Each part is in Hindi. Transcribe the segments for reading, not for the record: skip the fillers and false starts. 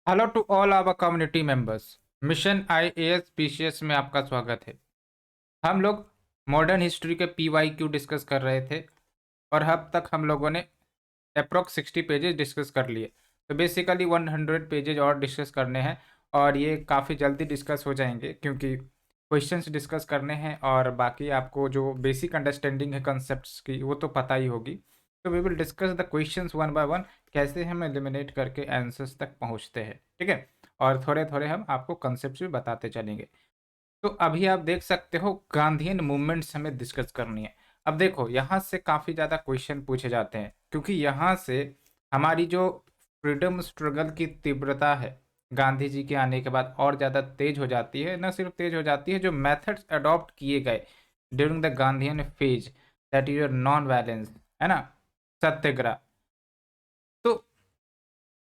Hello to all our community members. Mission IAS PCS में आपका स्वागत है। हम लोग मॉडर्न हिस्ट्री के पीवाईक्यू डिस्कस कर रहे थे और अब तक हम लोगों ने अप्रोक्स 60 पेजेस डिस्कस कर लिए। तो बेसिकली 100 पेजेस और डिस्कस करने हैं और ये काफ़ी जल्दी डिस्कस हो जाएंगे क्योंकि क्वेश्चंस डिस्कस करने हैं और बाकी आपको जो बेसिक अंडरस्टैंडिंग है कॉन्सेप्ट्स की वो तो पता ही होगी। तो we will discuss the questions one by one, कैसे हम एलिमिनेट करके आंसर्स तक पहुंचते हैं, ठीक है। और थोड़े थोड़े हम आपको कॉन्सेप्ट्स भी बताते चलेंगे। तो अभी आप देख सकते हो गांधीयन मूवमेंट्स हमें डिस्कस करनी है। अब देखो यहाँ से काफ़ी ज़्यादा क्वेश्चन पूछे जाते हैं क्योंकि यहाँ से हमारी जो फ्रीडम स्ट्रगल की तीव्रता है गांधी जी के आने के बाद और ज़्यादा तेज हो जाती है। न सिर्फ तेज हो जाती है, जो मेथड्स अडॉप्ट किए गए during the Gandhian phase, that is non violence, है ना, सत्याग्रह। तो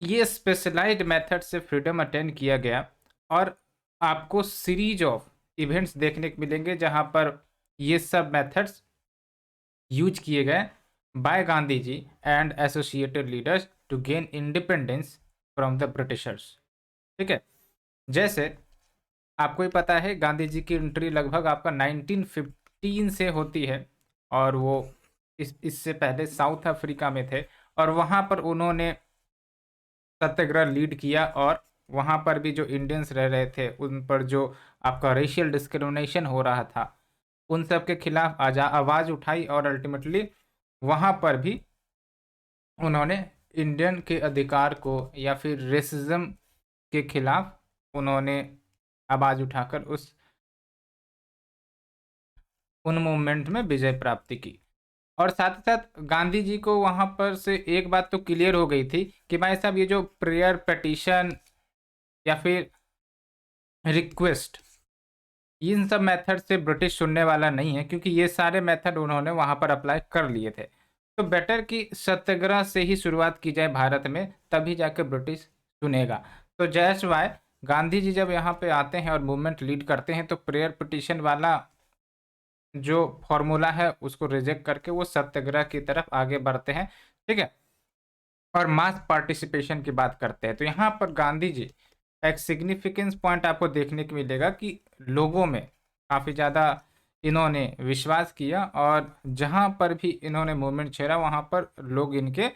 ये स्पेशलाइज्ड मेथड से फ्रीडम अटेंड किया गया और आपको सीरीज ऑफ इवेंट्स देखने को मिलेंगे जहां पर ये सब मेथड्स यूज किए गए by Gandhi ji and associated leaders to gain independence from the Britishers, ठीक है। जैसे आपको ही पता है गांधी जी की एंट्री लगभग आपका 1915 से होती है और वो इससे पहले साउथ अफ्रीका में थे और वहां पर उन्होंने सत्याग्रह लीड किया और वहां पर भी जो इंडियंस रह रहे थे उन पर जो आपका रेशियल डिस्क्रिमिनेशन हो रहा था उन सब के खिलाफ आवाज उठाई और अल्टीमेटली वहां पर भी उन्होंने इंडियन के अधिकार को या फिर रेसिज्म के खिलाफ उन्होंने आवाज उठाकर उस उन मूवमेंट में विजय प्राप्ति की। और साथ ही साथ गांधी जी को वहां पर से एक बात तो क्लियर हो गई थी कि भाई साहब ये जो प्रेयर पिटीशन या फिर रिक्वेस्ट, इन सब मेथड से ब्रिटिश सुनने वाला नहीं है क्योंकि ये सारे मेथड उन्होंने वहां पर अप्लाई कर लिए थे। तो बेटर कि सत्याग्रह से ही शुरुआत की जाए भारत में, तभी जाके ब्रिटिश सुनेगा। तो जैस वाई गांधी जी जब यहाँ पे आते हैं और मूवमेंट लीड करते हैं तो प्रेयर पिटीशन वाला जो फॉर्मूला है उसको रिजेक्ट करके वो सत्याग्रह की तरफ आगे बढ़ते हैं, ठीक है। और मास पार्टिसिपेशन की बात करते हैं तो यहाँ पर गांधी जी एक सिग्निफिकेंस पॉइंट आपको देखने को मिलेगा कि लोगों में काफ़ी ज़्यादा इन्होंने विश्वास किया और जहाँ पर भी इन्होंने मूवमेंट छेड़ा वहाँ पर लोग इनके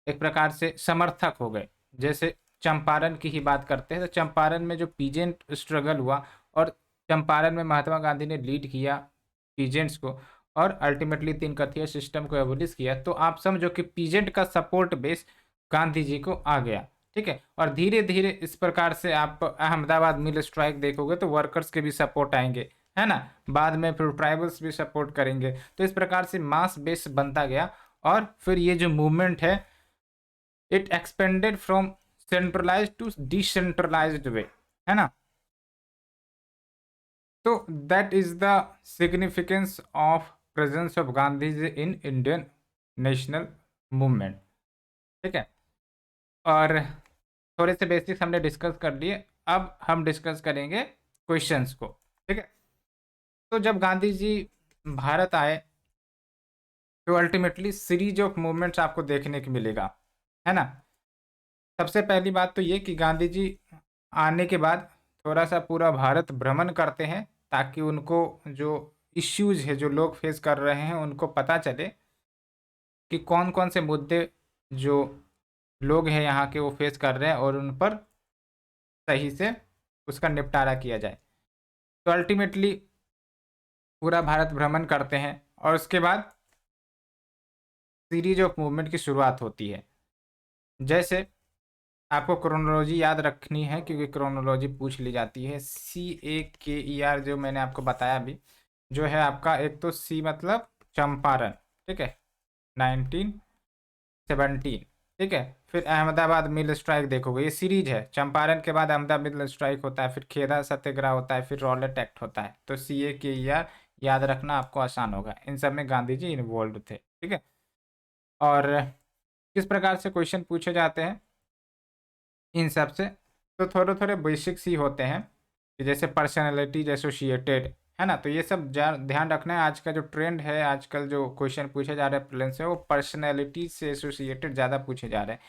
एक प्रकार से समर्थक हो गए। जैसे चंपारण की ही बात करते हैं तो चंपारण में जो पीजेंट स्ट्रगल हुआ और चंपारण में महात्मा गांधी ने लीड किया पीजेंट्स को और अल्टीमेटली तीन कथीय सिस्टम को एबोलिश किया। तो आप समझो कि पीजेंट का सपोर्ट बेस गांधी जी को आ गया, ठीक है। और धीरे धीरे इस प्रकार से आप अहमदाबाद मिल स्ट्राइक देखोगे तो वर्कर्स के भी सपोर्ट आएंगे, है ना। बाद में फिर ट्राइबल्स भी सपोर्ट करेंगे। तो इस प्रकार से मास बेस बनता गया और फिर ये जो मूवमेंट है it expanded from centralized to decentralized way, है ना। तो that is the significance of presence of Gandhi ji in Indian national movement, ठीक है। और थोड़े से बेसिक्स हमने डिस्कस कर लिए, अब हम डिस्कस करेंगे क्वेश्चंस को, ठीक है। तो जब गांधी जी भारत आए तो अल्टीमेटली सीरीज ऑफ मूवमेंट्स आपको देखने को मिलेगा, है ना। सबसे पहली बात तो ये कि गांधी जी आने के बाद थोड़ा सा पूरा भारत भ्रमण करते हैं ताकि उनको जो इश्यूज है जो लोग फेस कर रहे हैं उनको पता चले कि कौन कौन से मुद्दे जो लोग हैं यहाँ के वो फेस कर रहे हैं और उन पर सही से उसका निपटारा किया जाए। तो अल्टीमेटली पूरा भारत भ्रमण करते हैं और उसके बाद सीरीज ऑफ मूवमेंट की शुरुआत होती है। जैसे आपको क्रोनोलॉजी याद रखनी है क्योंकि क्रोनोलॉजी पूछ ली जाती है। CAKER जो मैंने आपको बताया अभी, जो है आपका एक तो C मतलब चंपारण, ठीक है, 1917, ठीक है। फिर अहमदाबाद मिल स्ट्राइक देखोगे, ये सीरीज है। चंपारण के बाद अहमदाबाद मिल स्ट्राइक होता है, फिर खेदा सत्याग्रह होता है, फिर रॉलेट एक्ट होता है। तो CAKER याद रखना आपको आसान होगा। इन सब में गांधी जी इन्वॉल्व थे, ठीक है। और किस प्रकार से क्वेश्चन पूछे जाते हैं इन सब से, तो थोड़े थोड़े बेसिक्स ही होते हैं कि जैसे पर्सनैलिटीज एसोसिएटेड, है ना। तो ये सब ध्यान रखना है। आज का जो ट्रेंड है, आजकल जो क्वेश्चन पूछे जा रहे हैं प्रिलिम्स से, वो पर्सनैलिटीज से एसोसिएटेड ज़्यादा पूछे जा रहे हैं।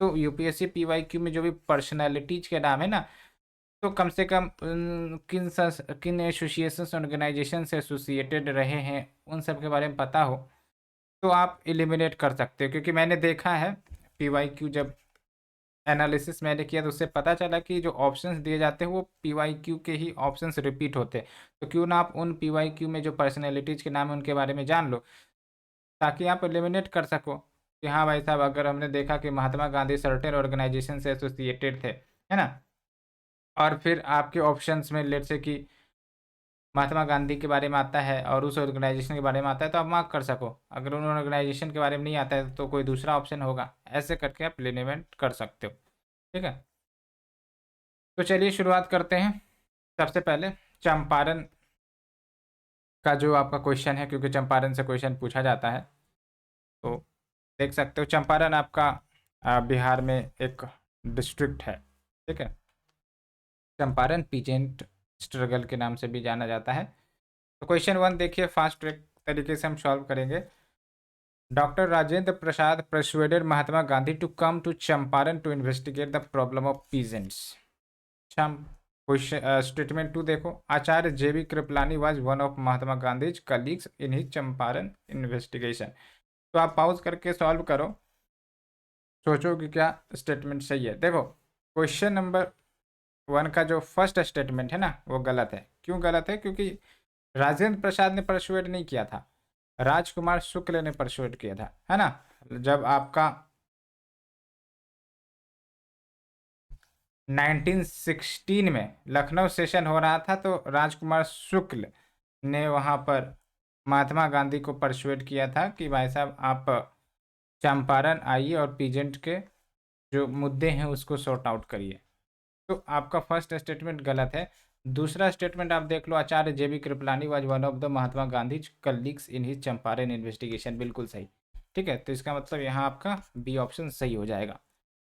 तो यूपीएससी पीवाईक्यू में जो भी पर्सनैलिटीज के नाम है ना, तो कम से कम किन एसोसिएशंस ऑर्गेनाइजेशन से एसोसिएटेड रहे हैं उन सब के बारे में पता हो तो आप एलिमिनेट कर सकते हो। क्योंकि मैंने देखा है पीवाईक्यू जब एनालिसिस मैंने किया तो उससे पता चला कि जो ऑप्शंस दिए जाते हैं वो पीवाईक्यू के ही ऑप्शंस रिपीट होते हैं। तो क्यों ना आप उन पीवाईक्यू में जो पर्सनैलिटीज के नाम है उनके बारे में जान लो, ताकि आप एलिमिनेट कर सको कि हाँ भाई साहब, अगर हमने देखा कि महात्मा गांधी सर्टेन ऑर्गेनाइजेशन से एसोसिएटेड थे, है ना, और फिर आपके ऑप्शंस में लेट से कि महात्मा गांधी के बारे में आता है और उस ऑर्गेनाइजेशन के बारे में आता है, तो आप मार्क कर सको। अगर उन ऑर्गेनाइजेशन के बारे में नहीं आता है तो कोई दूसरा ऑप्शन होगा, ऐसे करके आप एलिमिनेट कर सकते हो। ठीक है, तो चलिए शुरुआत करते हैं। सबसे पहले चंपारण का जो आपका क्वेश्चन है, क्योंकि चंपारण से क्वेश्चन पूछा जाता है, तो देख सकते हो चंपारण आपका बिहार में एक डिस्ट्रिक्ट है। ठीक है, चंपारण पीजेंट स्ट्रगल के नाम से भी जाना जाता है। तो क्वेश्चन 1 देखिए, फास्ट ट्रैक तरीके से हम सॉल्व करेंगे। Doctor Rajendra Prasad persuaded Mahatma Gandhi to come to Champaran to investigate the problem of peasants. Question statement 2 देखो, Acharya J B Kripalani was one of Mahatma Gandhi colleagues in his Champaran investigation. तो आप पॉज करके सॉल्व करो, सोचो कि क्या स्टेटमेंट सही है। देखो, क्वेश्चन नंबर 1 का जो फर्स्ट स्टेटमेंट है ना वो गलत है। क्यों गलत है? क्योंकि राजेंद्र प्रसाद ने परसुएड नहीं किया था, राजकुमार शुक्ल ने परसुएड किया था, है ना। जब आपका 1916 में लखनऊ सेशन हो रहा था तो राजकुमार शुक्ल ने वहाँ पर महात्मा गांधी को परसुएड किया था कि भाई साहब आप चंपारण आइए और पीजेंट के जो मुद्दे हैं उसको सॉर्ट आउट करिए। तो आपका फर्स्ट स्टेटमेंट गलत है। दूसरा स्टेटमेंट आप देख लो, Acharya J B Kripalani was one of the Mahatma Gandhi colleagues in his Champaran investigation, बिल्कुल सही। ठीक है, तो इसका मतलब यहाँ आपका बी ऑप्शन सही हो जाएगा।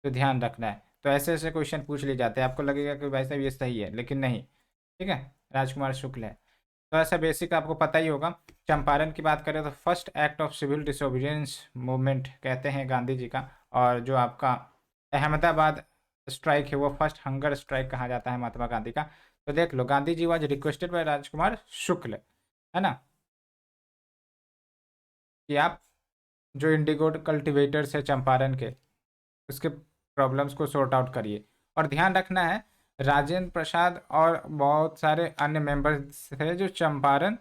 तो ध्यान रखना है। तो ऐसे ऐसे क्वेश्चन पूछ लिए जाते हैं, आपको लगेगा कि भाई साहब ये सही है, लेकिन नहीं। ठीक है, राजकुमार शुक्ल है। तो ऐसा बेसिक आपको पता ही होगा। चंपारण की बात करें तो first act of civil disobedience movement कहते हैं गांधी जी का, और जो आपका अहमदाबाद स्ट्राइक है वो फर्स्ट हंगर स्ट्राइक कहा जाता है महात्मा गांधी का। तो देख लो, Gandhi ji was requested bye राजकुमार शुक्ल, है ना, कि आप जो इंडिगो कल्टिवेटर्स है चंपारण के, उसके प्रॉब्लम्स को सॉर्ट आउट करिए। और ध्यान रखना है, राजेंद्र प्रसाद और बहुत सारे अन्य मेंबर्स थे जो चंपारण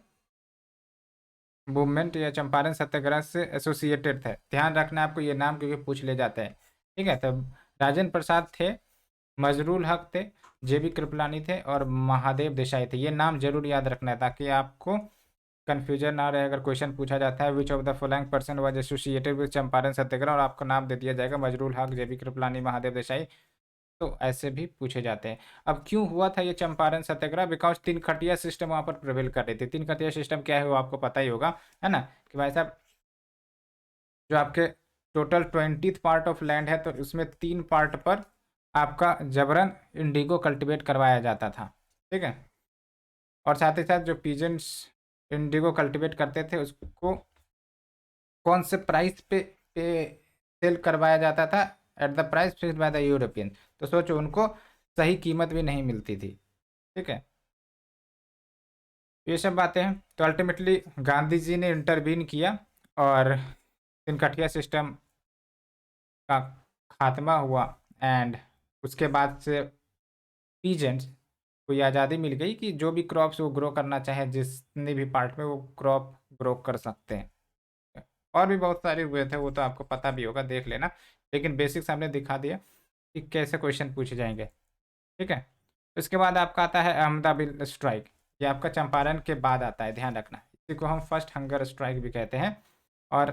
मूवमेंट या चंपारण सत्याग्रह से एसोसिएटेड थे। ध्यान रखना है आपको ये नाम, क्योंकि पूछ ले जाते हैं। ठीक है, तो राजेंद्र प्रसाद थे, मजरूल हक थे, जेबी कृपलानी थे और महादेव देसाई थे। ये नाम जरूर याद रखना है ताकि आपको कन्फ्यूजन ना रहे। अगर क्वेश्चन पूछा जाता है which of the following person was associated with Champaran Satyagraha और आपका नाम दे दिया जाएगा मजरूल हक, जेबी कृपलानी, महादेव देसाई, तो ऐसे भी पूछे जाते हैं। अब क्यों हुआ था ये चंपारण सत्याग्रह? बिकॉज तीन खटिया सिस्टम वहां पर प्रिवेल कर रही थी। तीन खटिया सिस्टम क्या है वो आपको पता ही होगा, है ना, कि भाई साहब जो आपके total 20th part of land है तो उसमें 3 पार्ट पर आपका जबरन इंडिगो कल्टीवेट करवाया जाता था। ठीक है, और साथ ही साथ जो पीजेंट्स इंडिगो कल्टीवेट करते थे उसको कौन से प्राइस पे सेल करवाया जाता था? At the price fixed by the European. तो सोचो, उनको सही कीमत भी नहीं मिलती थी। ठीक है, ये सब बातें हैं। तो अल्टीमेटली गांधी जी ने इंटरवीन किया और तिनकठिया सिस्टम का खात्मा हुआ, एंड उसके बाद से पीजेंट्स को ये आज़ादी मिल गई कि जो भी क्रॉप्स वो ग्रो करना चाहे जितने भी पार्ट में वो क्रॉप ग्रो कर सकते हैं। और भी बहुत सारे हुए थे, वो तो आपको पता भी होगा, देख लेना। लेकिन बेसिक्स हमने दिखा दिया कि कैसे क्वेश्चन पूछे जाएंगे। ठीक है, इसके बाद आपका आता है अहमदाबाद स्ट्राइक। ये आपका चंपारण के बाद आता है, ध्यान रखना। इसी को हम फर्स्ट हंगर स्ट्राइक भी कहते हैं। और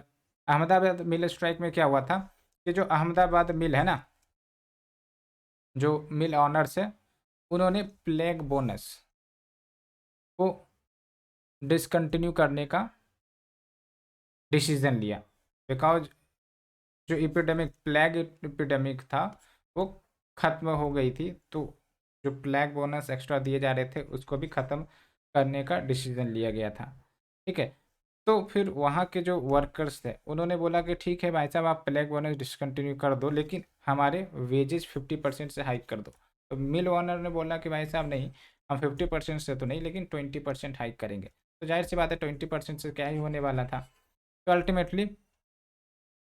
अहमदाबाद मिल स्ट्राइक में क्या हुआ था कि जो अहमदाबाद मिल है ना, जो मिल ऑनर्स है, उन्होंने प्लेग बोनस को डिसकंटिन्यू करने का डिसीजन लिया। बिकॉज जो इपिडेमिक प्लेग इपिडेमिक था वो खत्म हो गई थी, तो जो प्लेग बोनस एक्स्ट्रा दिए जा रहे थे उसको भी ख़त्म करने का डिसीजन लिया गया था। ठीक है, तो फिर वहाँ के जो वर्कर्स थे उन्होंने बोला कि ठीक है भाई साहब, आप ब्लैक बोनस डिसकंटिन्यू कर दो, लेकिन हमारे वेजेस 50% से हाइक कर दो। तो मिल ओनर ने बोला कि भाई साहब नहीं, हम 50% से तो नहीं, लेकिन 20% हाइक करेंगे। तो जाहिर सी बात है 20% से क्या ही होने वाला था। तो अल्टीमेटली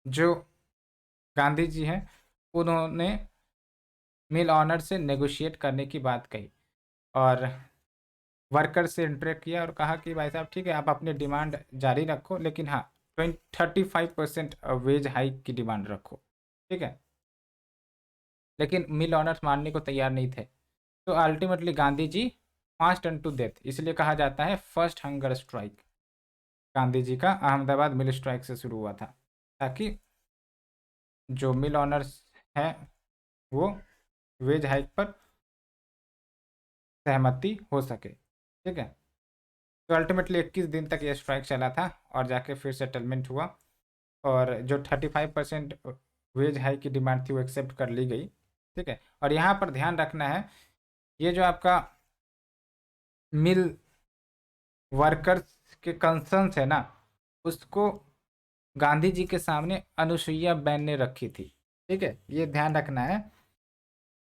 जो गांधी जी हैं उन्होंने मिल ऑनर से नेगोशिएट करने की बात कही और वर्कर से इंटरेक्ट किया और कहा कि भाई साहब ठीक है, आप अपनी डिमांड जारी रखो, लेकिन हाँ 35% वेज हाइक की डिमांड रखो, ठीक है। लेकिन मिल ऑनर्स मानने को तैयार नहीं थे। तो ultimately Gandhi ji March two death, इसलिए कहा जाता है first hunger strike. Gandhi ji का अहमदाबाद मिल स्ट्राइक से शुरू हुआ था, ताकि जो मिल ऑनर्स हैं वो वेज हाइक पर सहमति हो सके, ठीक है। तो अल्टीमेटली 21 दिन तक ये स्ट्राइक चला था और जाके फिर सेटलमेंट हुआ और जो 35% वेज हाइक की डिमांड थी वो एक्सेप्ट कर ली गई, ठीक है। और यहाँ पर ध्यान रखना है, ये जो आपका मिल वर्कर्स के कंसर्न्स है ना, उसको गांधी जी के सामने अनुसुईया बैन ने रखी थी, ठीक है। ये ध्यान रखना है,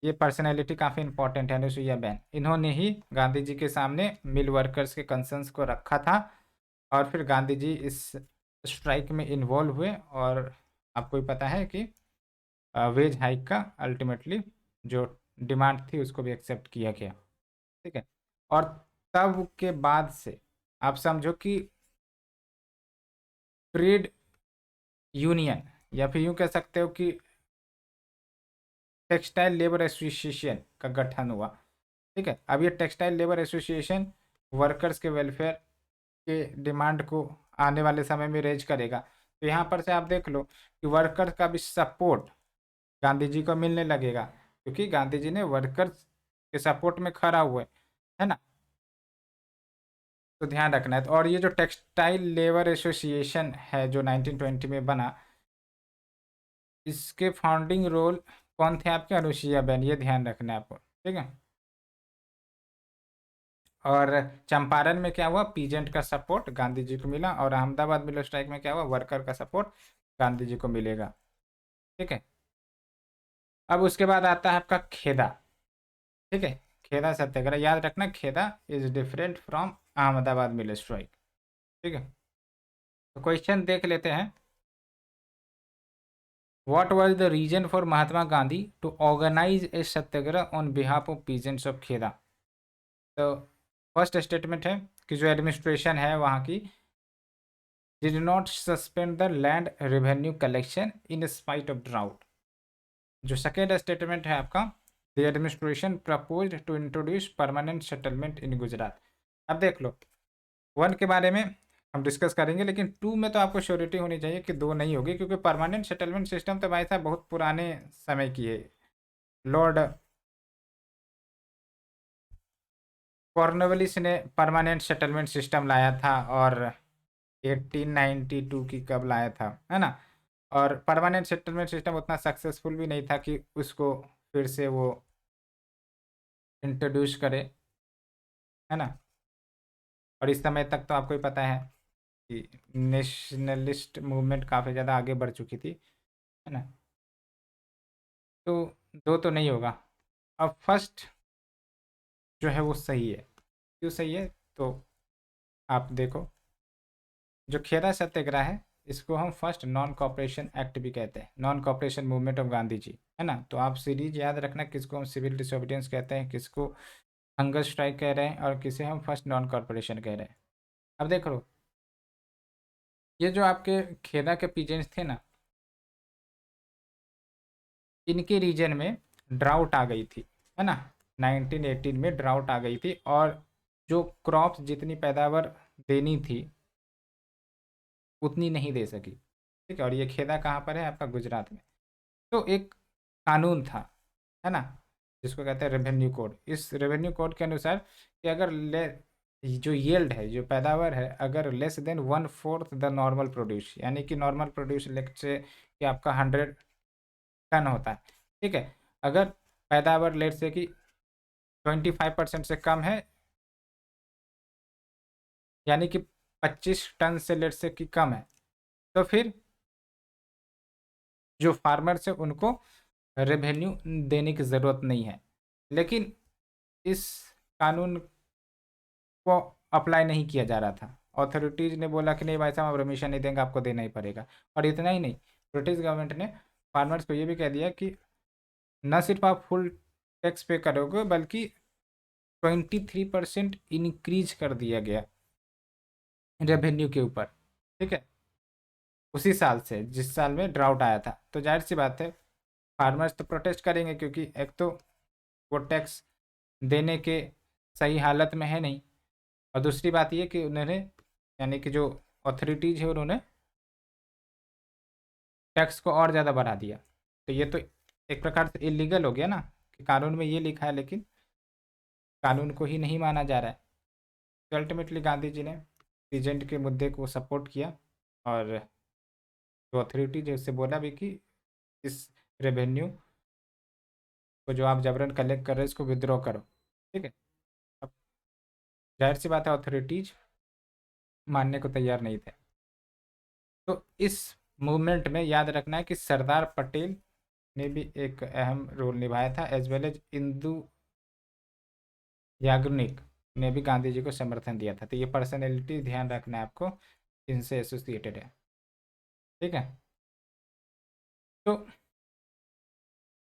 ये पर्सनैलिटी काफ़ी इंपॉर्टेंट है, अनुसुईया बैन। इन्होंने ही गांधी जी के सामने मिल वर्कर्स के कंसर्न्स को रखा था और फिर गांधी जी इस स्ट्राइक में इन्वॉल्व हुए और आपको ही पता है कि वेज हाइक का अल्टीमेटली जो डिमांड थी उसको भी एक्सेप्ट किया गया, ठीक है। और तब के बाद से आप समझो कि ट्रेड यूनियन या फिर यूं कह सकते हो कि टेक्सटाइल लेबर एसोसिएशन का गठन हुआ, ठीक है। अब ये टेक्सटाइल लेबर एसोसिएशन वर्कर्स के वेलफेयर के डिमांड को आने वाले समय में रेज करेगा। तो यहाँ पर से आप देख लो कि वर्कर्स का भी सपोर्ट गांधी जी को मिलने लगेगा, क्योंकि गांधी जी ने वर्कर्स के सपोर्ट में खड़ा हुए, है ना। तो ध्यान रखना है। तो और ये जो टेक्सटाइल लेबर एसोसिएशन है जो 1920 में बना, इसके फाउंडिंग रोल कौन थे आपके? अनुसुईया बैन, ये ध्यान रखना है आपको, ठीक है। और चंपारण में क्या हुआ? पीजेंट का सपोर्ट गांधी जी को मिला और अहमदाबाद मिल स्ट्राइक में क्या हुआ? वर्कर का सपोर्ट गांधी जी को मिलेगा, ठीक है। अब उसके बाद आता है आपका खेदा, ठीक है। खेदा सत्याग्रह, याद रखना Kheda is different from Ahmedabad mill strike, ठीक है। तो क्वेश्चन देख लेते हैं। What was the reason for Mahatma Gandhi to organize a Satyagraha on behalf of peasants of Kheda? तो फर्स्ट स्टेटमेंट है कि जो एडमिनिस्ट्रेशन है वहाँ की did not suspend the land revenue collection in spite of drought। जो सेकेंड स्टेटमेंट है आपका, the administration proposed to introduce permanent settlement in Gujarat. अब देख लो, वन के बारे में हम डिस्कस करेंगे, लेकिन टू में तो आपको श्योरिटी होनी चाहिए कि दो नहीं होगी, क्योंकि परमानेंट सेटलमेंट सिस्टम तो भाई साहब बहुत पुराने समय की है। लॉर्ड कॉर्नवालिस ने परमानेंट सेटलमेंट सिस्टम लाया था और 1892 की कब लाया था, है ना। और परमानेंट सेटलमेंट सिस्टम उतना सक्सेसफुल भी नहीं था कि उसको फिर से वो इंट्रोड्यूस करे, है ना। और इस समय तक तो आपको ही पता है कि नेशनलिस्ट मूवमेंट काफ़ी ज़्यादा आगे बढ़ चुकी थी, है ना। तो दो तो नहीं होगा। अब फर्स्ट जो है वो सही है। क्यों सही है? तो आप देखो, जो खेदा सत्याग्रह है इसको हम फर्स्ट नॉन कॉपरेशन एक्ट भी कहते हैं, non cooperation movement of Gandhi ji, है ना। तो आप सीरीज याद रखना, किसको हम सिविल डिसोबीडियंस कहते हैं, किसको हंगर स्ट्राइक कह रहे हैं और किसे हम फर्स्ट नॉन कॉरपोरेशन कह रहे हैं। अब देख लो, ये जो आपके खेदा के पीजेंट्स थे ना, इनके रीजन में ड्राउट आ गई थी, है ना। 1918 में ड्राउट आ गई थी और जो क्रॉप्स जितनी पैदावार देनी थी उतनी नहीं दे सकी, ठीक है। और ये खेदा कहाँ पर है? आपका गुजरात में। तो एक कानून था, है ना, जिसको कहते हैं रेवेन्यू कोड। इस रेवेन्यू कोड के अनुसार कि अगर जो यील्ड है, जो पैदावार है, अगर less than 1/4 the normal produce, यानी कि नॉर्मल प्रोड्यूस लेट से कि आपका 100 टन होता है, ठीक है। अगर पैदावार लेट से कि 25% से कम है, यानी कि 25 टन से लेट से कि कम है, तो फिर जो फार्मर्स है उनको रेवेन्यू देने की ज़रूरत नहीं है। लेकिन इस कानून को अप्लाई नहीं किया जा रहा था। अथॉरिटीज़ ने बोला कि नहीं भाई साहब, हम परमिशन नहीं देंगे, आपको देना ही पड़ेगा। और इतना ही नहीं, ब्रिटिश गवर्नमेंट ने फार्मर्स को ये भी कह दिया कि न सिर्फ आप फुल टैक्स पे करोगे, बल्कि 23% इंक्रीज कर दिया गया रेवेन्यू के ऊपर। ठीक है, उसी साल से जिस साल में ड्राउट आया था। तो जाहिर सी बात है, फार्मर्स तो प्रोटेस्ट करेंगे, क्योंकि एक तो वो टैक्स देने के सही हालत में है नहीं, और दूसरी बात ये कि उन्होंने, यानी कि जो अथॉरिटीज़ है, उन्होंने टैक्स को और ज़्यादा बढ़ा दिया। तो ये तो एक प्रकार से इलीगल हो गया ना, कि कानून में ये लिखा है लेकिन कानून को ही नहीं माना जा रहा है। तो अल्टीमेटली गांधी जी ने पीजेंट के मुद्दे को सपोर्ट किया, और जो अथॉरिटीज है उससे बोला भी कि इस रेवेन्यू को जो आप जबरन कलेक्ट कर रहे हैं इसको विद्रॉ करो। ठीक है, अब जाहिर सी बात है अथॉरिटीज मानने को तैयार नहीं थे। तो इस मूवमेंट में याद रखना है कि सरदार पटेल ने भी एक अहम रोल निभाया था, as well as Indu Yagnik ने भी गांधी जी को समर्थन दिया था। तो ये पर्सनैलिटी ध्यान रखना है आपको, इनसे एसोसिएटेड है। ठीक है, तो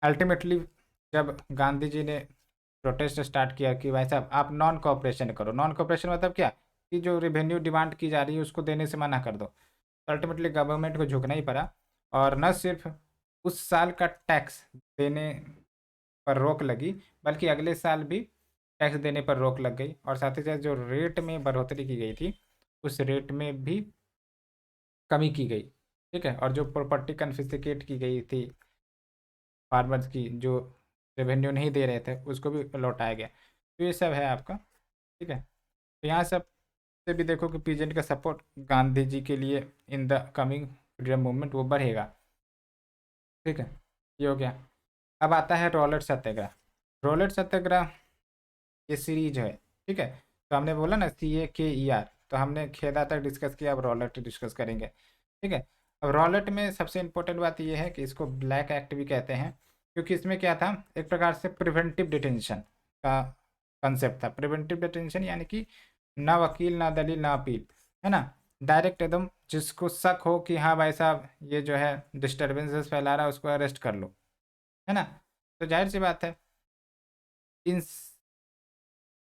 अल्टीमेटली जब गांधी जी ने प्रोटेस्ट स्टार्ट किया कि भाई साहब आप नॉन कोऑपरेशन करो, नॉन कोऑपरेशन मतलब क्या, कि जो रेवेन्यू डिमांड की जा रही है उसको देने से मना कर दो। तो अल्टीमेटली गवर्नमेंट को झुकना ही पड़ा, और न सिर्फ उस साल का टैक्स देने पर रोक लगी, बल्कि अगले साल भी टैक्स देने पर रोक लग गई, और साथ ही साथ जो रेट में बढ़ोतरी की गई थी उस रेट में भी कमी की गई। ठीक है, और जो प्रॉपर्टी कन्फिस्केट की गई थी फार्मर्स की, जो रेवेन्यू नहीं दे रहे थे, उसको भी लौटाया गया। तो ये सब है आपका। ठीक है, तो यहाँ सब से भी देखो कि पीजेंट का सपोर्ट गांधी जी के लिए in the coming freedom movement वो बढ़ेगा। ठीक है, ये हो गया। अब आता है रॉलेट सत्याग्रह। रॉलेट सत्याग्रह ये सीरीज है। ठीक है, तो हमने बोला ना CAKER, तो हमने खेदा तक डिस्कस किया, अब रॉलेट डिस्कस करेंगे। ठीक है, अब रॉलेट में सबसे इम्पोर्टेंट बात यह है कि इसको ब्लैक एक्ट भी कहते हैं, क्योंकि इसमें क्या था, एक प्रकार से प्रिवेंटिव डिटेंशन का कंसेप्ट था। प्रिवेंटिव डिटेंशन यानी कि ना वकील ना दलील ना अपील, है ना, डायरेक्ट एकदम जिसको शक हो कि हाँ भाई साहब ये जो है डिस्टर्बेंसेस फैला रहा है उसको अरेस्ट कर लो, है ना। तो जाहिर सी बात है, इन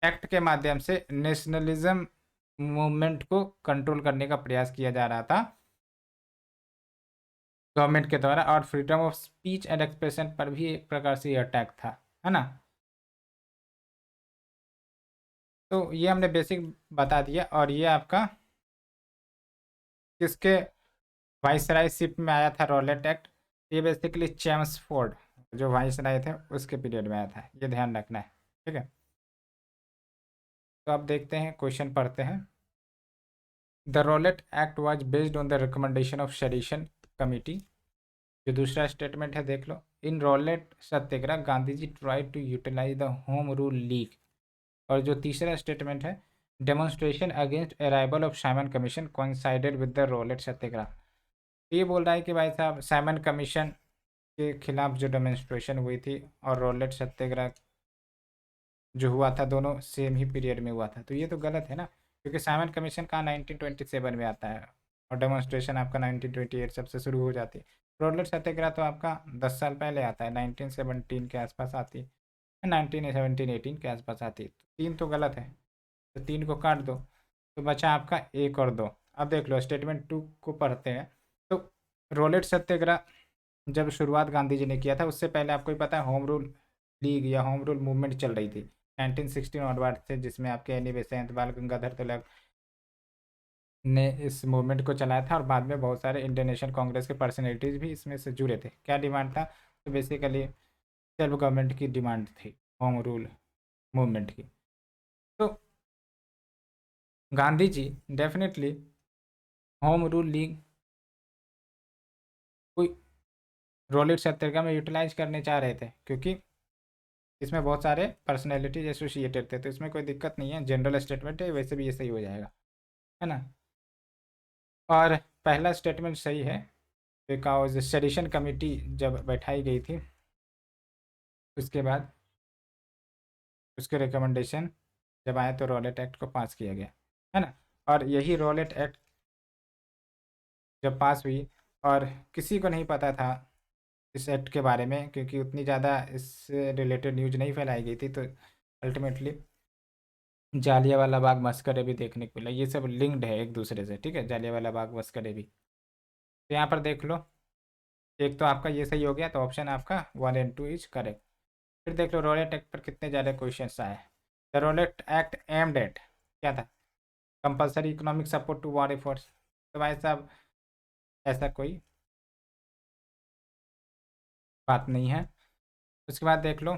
एक्ट के माध्यम से नेशनलिज्म मूवमेंट को कंट्रोल करने का प्रयास किया जा रहा था गवर्नमेंट के द्वारा, और freedom of speech and expression पर भी एक प्रकार से अटैक था, है ना। तो ये हमने बेसिक बता दिया, और ये आपका किसके वाइसरायशिप में आया था रॉलेट एक्ट। ये बेसिकली चेम्सफोर्ड जो वाइसराय थे उसके पीरियड में आया था, ये ध्यान रखना है। ठीक है, तो अब देखते हैं, क्वेश्चन पढ़ते हैं। The Rowlatt act was based on the recommendation of sedition committee. जो दूसरा स्टेटमेंट है देख लो, in Rowlatt Satyagraha Gandhi ji try to utilize the home rule league. और जो तीसरा स्टेटमेंट है, demonstration against arrival of Simon commission coincided with the Rowlatt Satyagraha. ये बोल रहा है कि भाई साहब साइमन कमीशन के खिलाफ जो डेमोन्स्ट्रेशन हुई थी और रॉलेट सत्याग्रह जो हुआ था, दोनों सेम ही पीरियड में हुआ था। तो ये तो गलत है ना, क्योंकि साइमन कमीशन का 1927 में आता है, और डेमोन्स्ट्रेशन आपका 1928 सबसे शुरू हो जाती है। रॉलेट सत्याग्रह तो आपका 10 साल पहले आता है, 1917 के आसपास आती है, 1917-18 के आसपास आती है। तो तीन तो गलत है, तो तीन को काट दो, तो बचा आपका एक और दो। अब देख लो स्टेटमेंट 2 को पढ़ते हैं। तो रॉलेट सत्याग्रह जब शुरुआत गांधी जी ने किया था, उससे पहले आपको ही पता है होम रूल लीग या होम रूल मूवमेंट चल रही थी 1916 ऑनवर्ड से, जिसमें आपके एनी बेसेंट, बाल गंगाधर तिलक ने इस मूवमेंट को चलाया था, और बाद में बहुत सारे इंडियन नेशनल कांग्रेस के पर्सनैलिटीज भी इसमें से जुड़े थे। क्या डिमांड था, तो बेसिकली सेल्फ गवर्नमेंट की डिमांड थी, होम रूल मूवमेंट की। तो Gandhi ji definitely home rule league कोई रॉलेट सत्याग्रह में यूटिलाइज करने चाह रहे थे, क्योंकि इसमें बहुत सारे पर्सनैलिटीज एसोसिएटेड थे। तो इसमें कोई दिक्कत नहीं है, जनरल स्टेटमेंट है, वैसे भी ये सही हो जाएगा, है ना। और पहला स्टेटमेंट सही है, बिकॉज सेडिशन कमेटी जब बैठाई गई थी उसके बाद उसके रिकमेंडेशन जब आए तो रॉलेट एक्ट को पास किया गया, है ना। और यही रॉलेट एक्ट जब पास हुई, और किसी को नहीं पता था इस एक्ट के बारे में, क्योंकि उतनी ज़्यादा इससे रिलेटेड न्यूज नहीं फैलाई गई थी, तो अल्टीमेटली जालियांवाला बाग मस्करे भी देखने को मिला। ये सब लिंक्ड है एक दूसरे से, ठीक है, जालियांवाला बाग मस्करे भी। तो यहाँ पर देख लो, एक तो आपका ये सही हो गया, तो ऑप्शन आपका 1 and 2 इज करेक्ट। फिर देख लो रॉलेट एक्ट पर कितने ज़्यादा क्वेश्चन आए। The Rowlatt Act aimed at क्या था, compulsory economic support to war efforts. तो भाई साहब ऐसा कोई बात नहीं है। उसके बाद देख लो,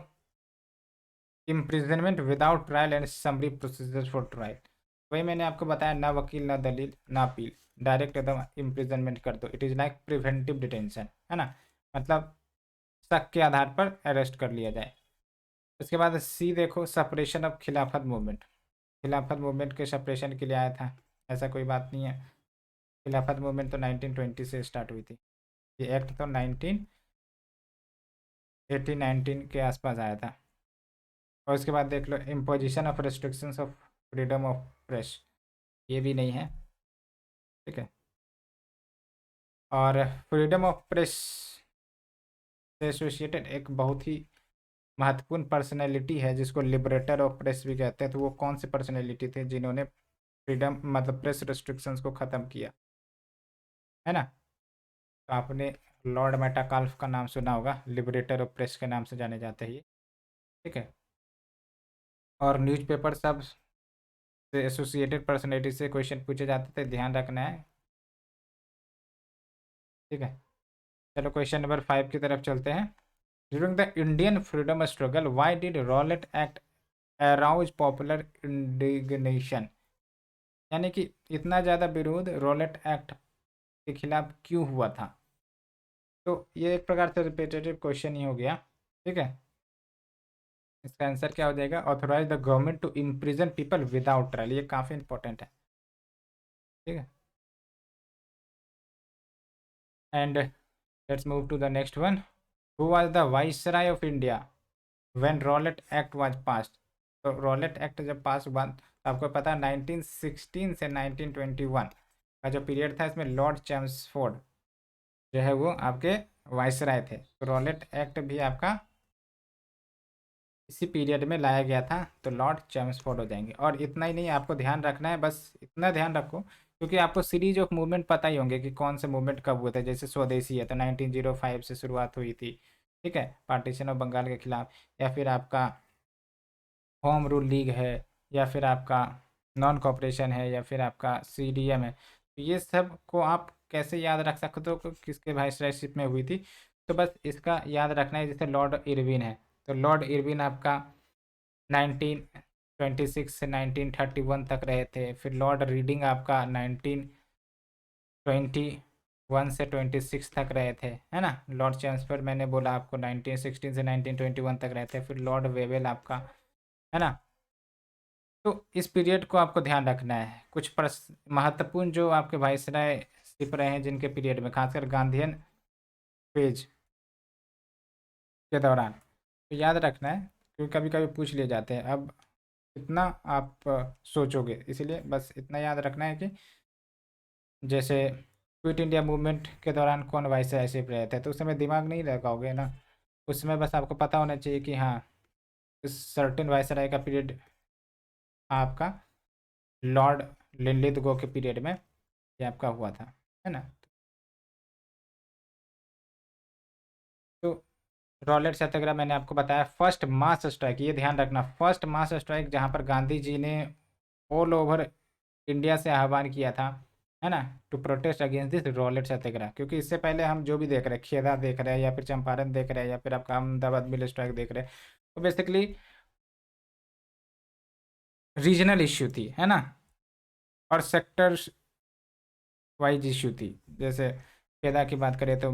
imprisonment without trial and summary procedure for trial. वही मैंने आपको बताया, ना वकील ना दलील ना अपील, डायरेक्ट एकदम इम्प्रिजनमेंट कर दो। It is like preventive detention, है ना, मतलब शक के आधार पर अरेस्ट कर लिया जाए। उसके बाद सी देखो, सपरेशन ऑफ खिलाफत मूवमेंट। खिलाफत मूवमेंट के सपरेशन के लिए आया था, ऐसा कोई बात नहीं है। खिलाफत मूवमेंट तो 1920 से स्टार्ट हुई थी, ये एक्ट तो 1918-19 के आसपास आया था। और उसके बाद देख लो, imposition of restrictions of freedom of press, ये भी नहीं है, ठीक है। और फ्रीडम ऑफ प्रेस से एसोसिएटेड एक बहुत ही महत्वपूर्ण पर्सनैलिटी है जिसको लिबरेटर ऑफ प्रेस भी कहते हैं। तो वो कौन सी पर्सनैलिटी थे जिन्होंने फ्रीडम मतलब प्रेस रेस्ट्रिक्शंस को ख़त्म किया, है ना। तो आपने लॉर्ड मेटाकाल्फ का नाम सुना होगा, लिबरेटर ऑफ प्रेस के नाम से जाने जाते हैं ये, ठीक है। और न्यूज़पेपर सब से एसोसिएटेड पर्सनैलिटी से क्वेश्चन पूछे जाते थे, ध्यान रखना है, ठीक है। चलो क्वेश्चन नंबर 5 की तरफ चलते हैं। During the Indian freedom struggle why did Rowlatt act arouse popular indignation, यानी कि इतना ज़्यादा विरोध रॉलेट एक्ट के खिलाफ क्यों हुआ था। तो ये एक प्रकार से रिपीटेटिव क्वेश्चन ही हो गया, ठीक है। इसका आंसर क्या हो जाएगा, authorise the government to imprison people without trial. ये काफ़ी इंपॉर्टेंट है, ठीक है। And let's move to the next one. Who was the viceroy of India when Rowlatt act was passed. तो रॉलेट एक्ट जब पास हुआ तो आपको पता है 1916 से 1921 का जो पीरियड था, इसमें लॉर्ड चैम्सफोर्ड जो है वो आपके वाइसराय थे। तो रॉलेट एक्ट भी आपका इसी पीरियड में लाया गया था, तो लॉर्ड चैम्सफोर्ड हो जाएंगे। और इतना ही नहीं, आपको ध्यान रखना है, बस इतना ध्यान रखो, क्योंकि आपको सीरीज ऑफ मूवमेंट पता ही होंगे कि कौन से मूवमेंट कब हुए थे। जैसे स्वदेशी है तो 1905 से शुरुआत हुई थी, ठीक है, पार्टीशन ऑफ बंगाल के खिलाफ। या फिर आपका होम रूल लीग है, या फिर आपका नॉन कॉपरेशन है, या फिर आपका सीडीएम है। तो ये सब को आप कैसे याद रख सकते हो कि किसके वाइसरायशिप में हुई थी। तो बस इसका याद रखना है, जैसे लॉर्ड इरविन है, तो लॉर्ड इरविन आपका 1926 से 1931 तक रहे थे। फिर लॉर्ड रीडिंग आपका 1921 से 26 तक रहे थे, है ना। लॉर्ड चैम्सफोर्ड मैंने बोला आपको 1916 से 1921 तक रहे थे। फिर लॉर्ड वेवेल आपका, है ना। तो इस पीरियड को आपको ध्यान रखना है। कुछ महत्वपूर्ण जो आपके वाइसराय शिप रहे हैं जिनके पीरियड में, खासकर गांधीयन पेज के दौरान, तो याद रखना है, क्योंकि कभी कभी पूछ लिए जाते हैं। अब इतना आप सोचोगे, इसलिए बस इतना याद रखना है कि जैसे क्विट इंडिया मूवमेंट के दौरान कौन वाइसराय शिप रहे थे, तो उस समय दिमाग नहीं लगाओगे ना। उस समय बस आपको पता होना चाहिए कि हाँ, इस सर्टेन वाइसराय का पीरियड आपका लॉर्ड लिनलिथ गो के पीरियड में ये आपका हुआ था, है ना। तो रॉलेट सत्याग्रह मैंने आपको बताया, फर्स्ट मास स्ट्राइक, ये ध्यान रखना, फर्स्ट मास स्ट्राइक जहाँ पर गांधी जी ने ऑल ओवर इंडिया से आह्वान किया था, है ना, to protest against this Rowlatt Satyagraha. क्योंकि इससे पहले हम जो भी देख रहे हैं, खेदा देख रहे हैं, या फिर चंपारण देख रहे हैं, या फिर आपका अहमदाबाद मिल स्ट्राइक देख रहे हैं, तो बेसिकली रीजनल इश्यू थी, है ना, और सेक्टर वाइज इश्यू थी। जैसे खेदा की बात करें तो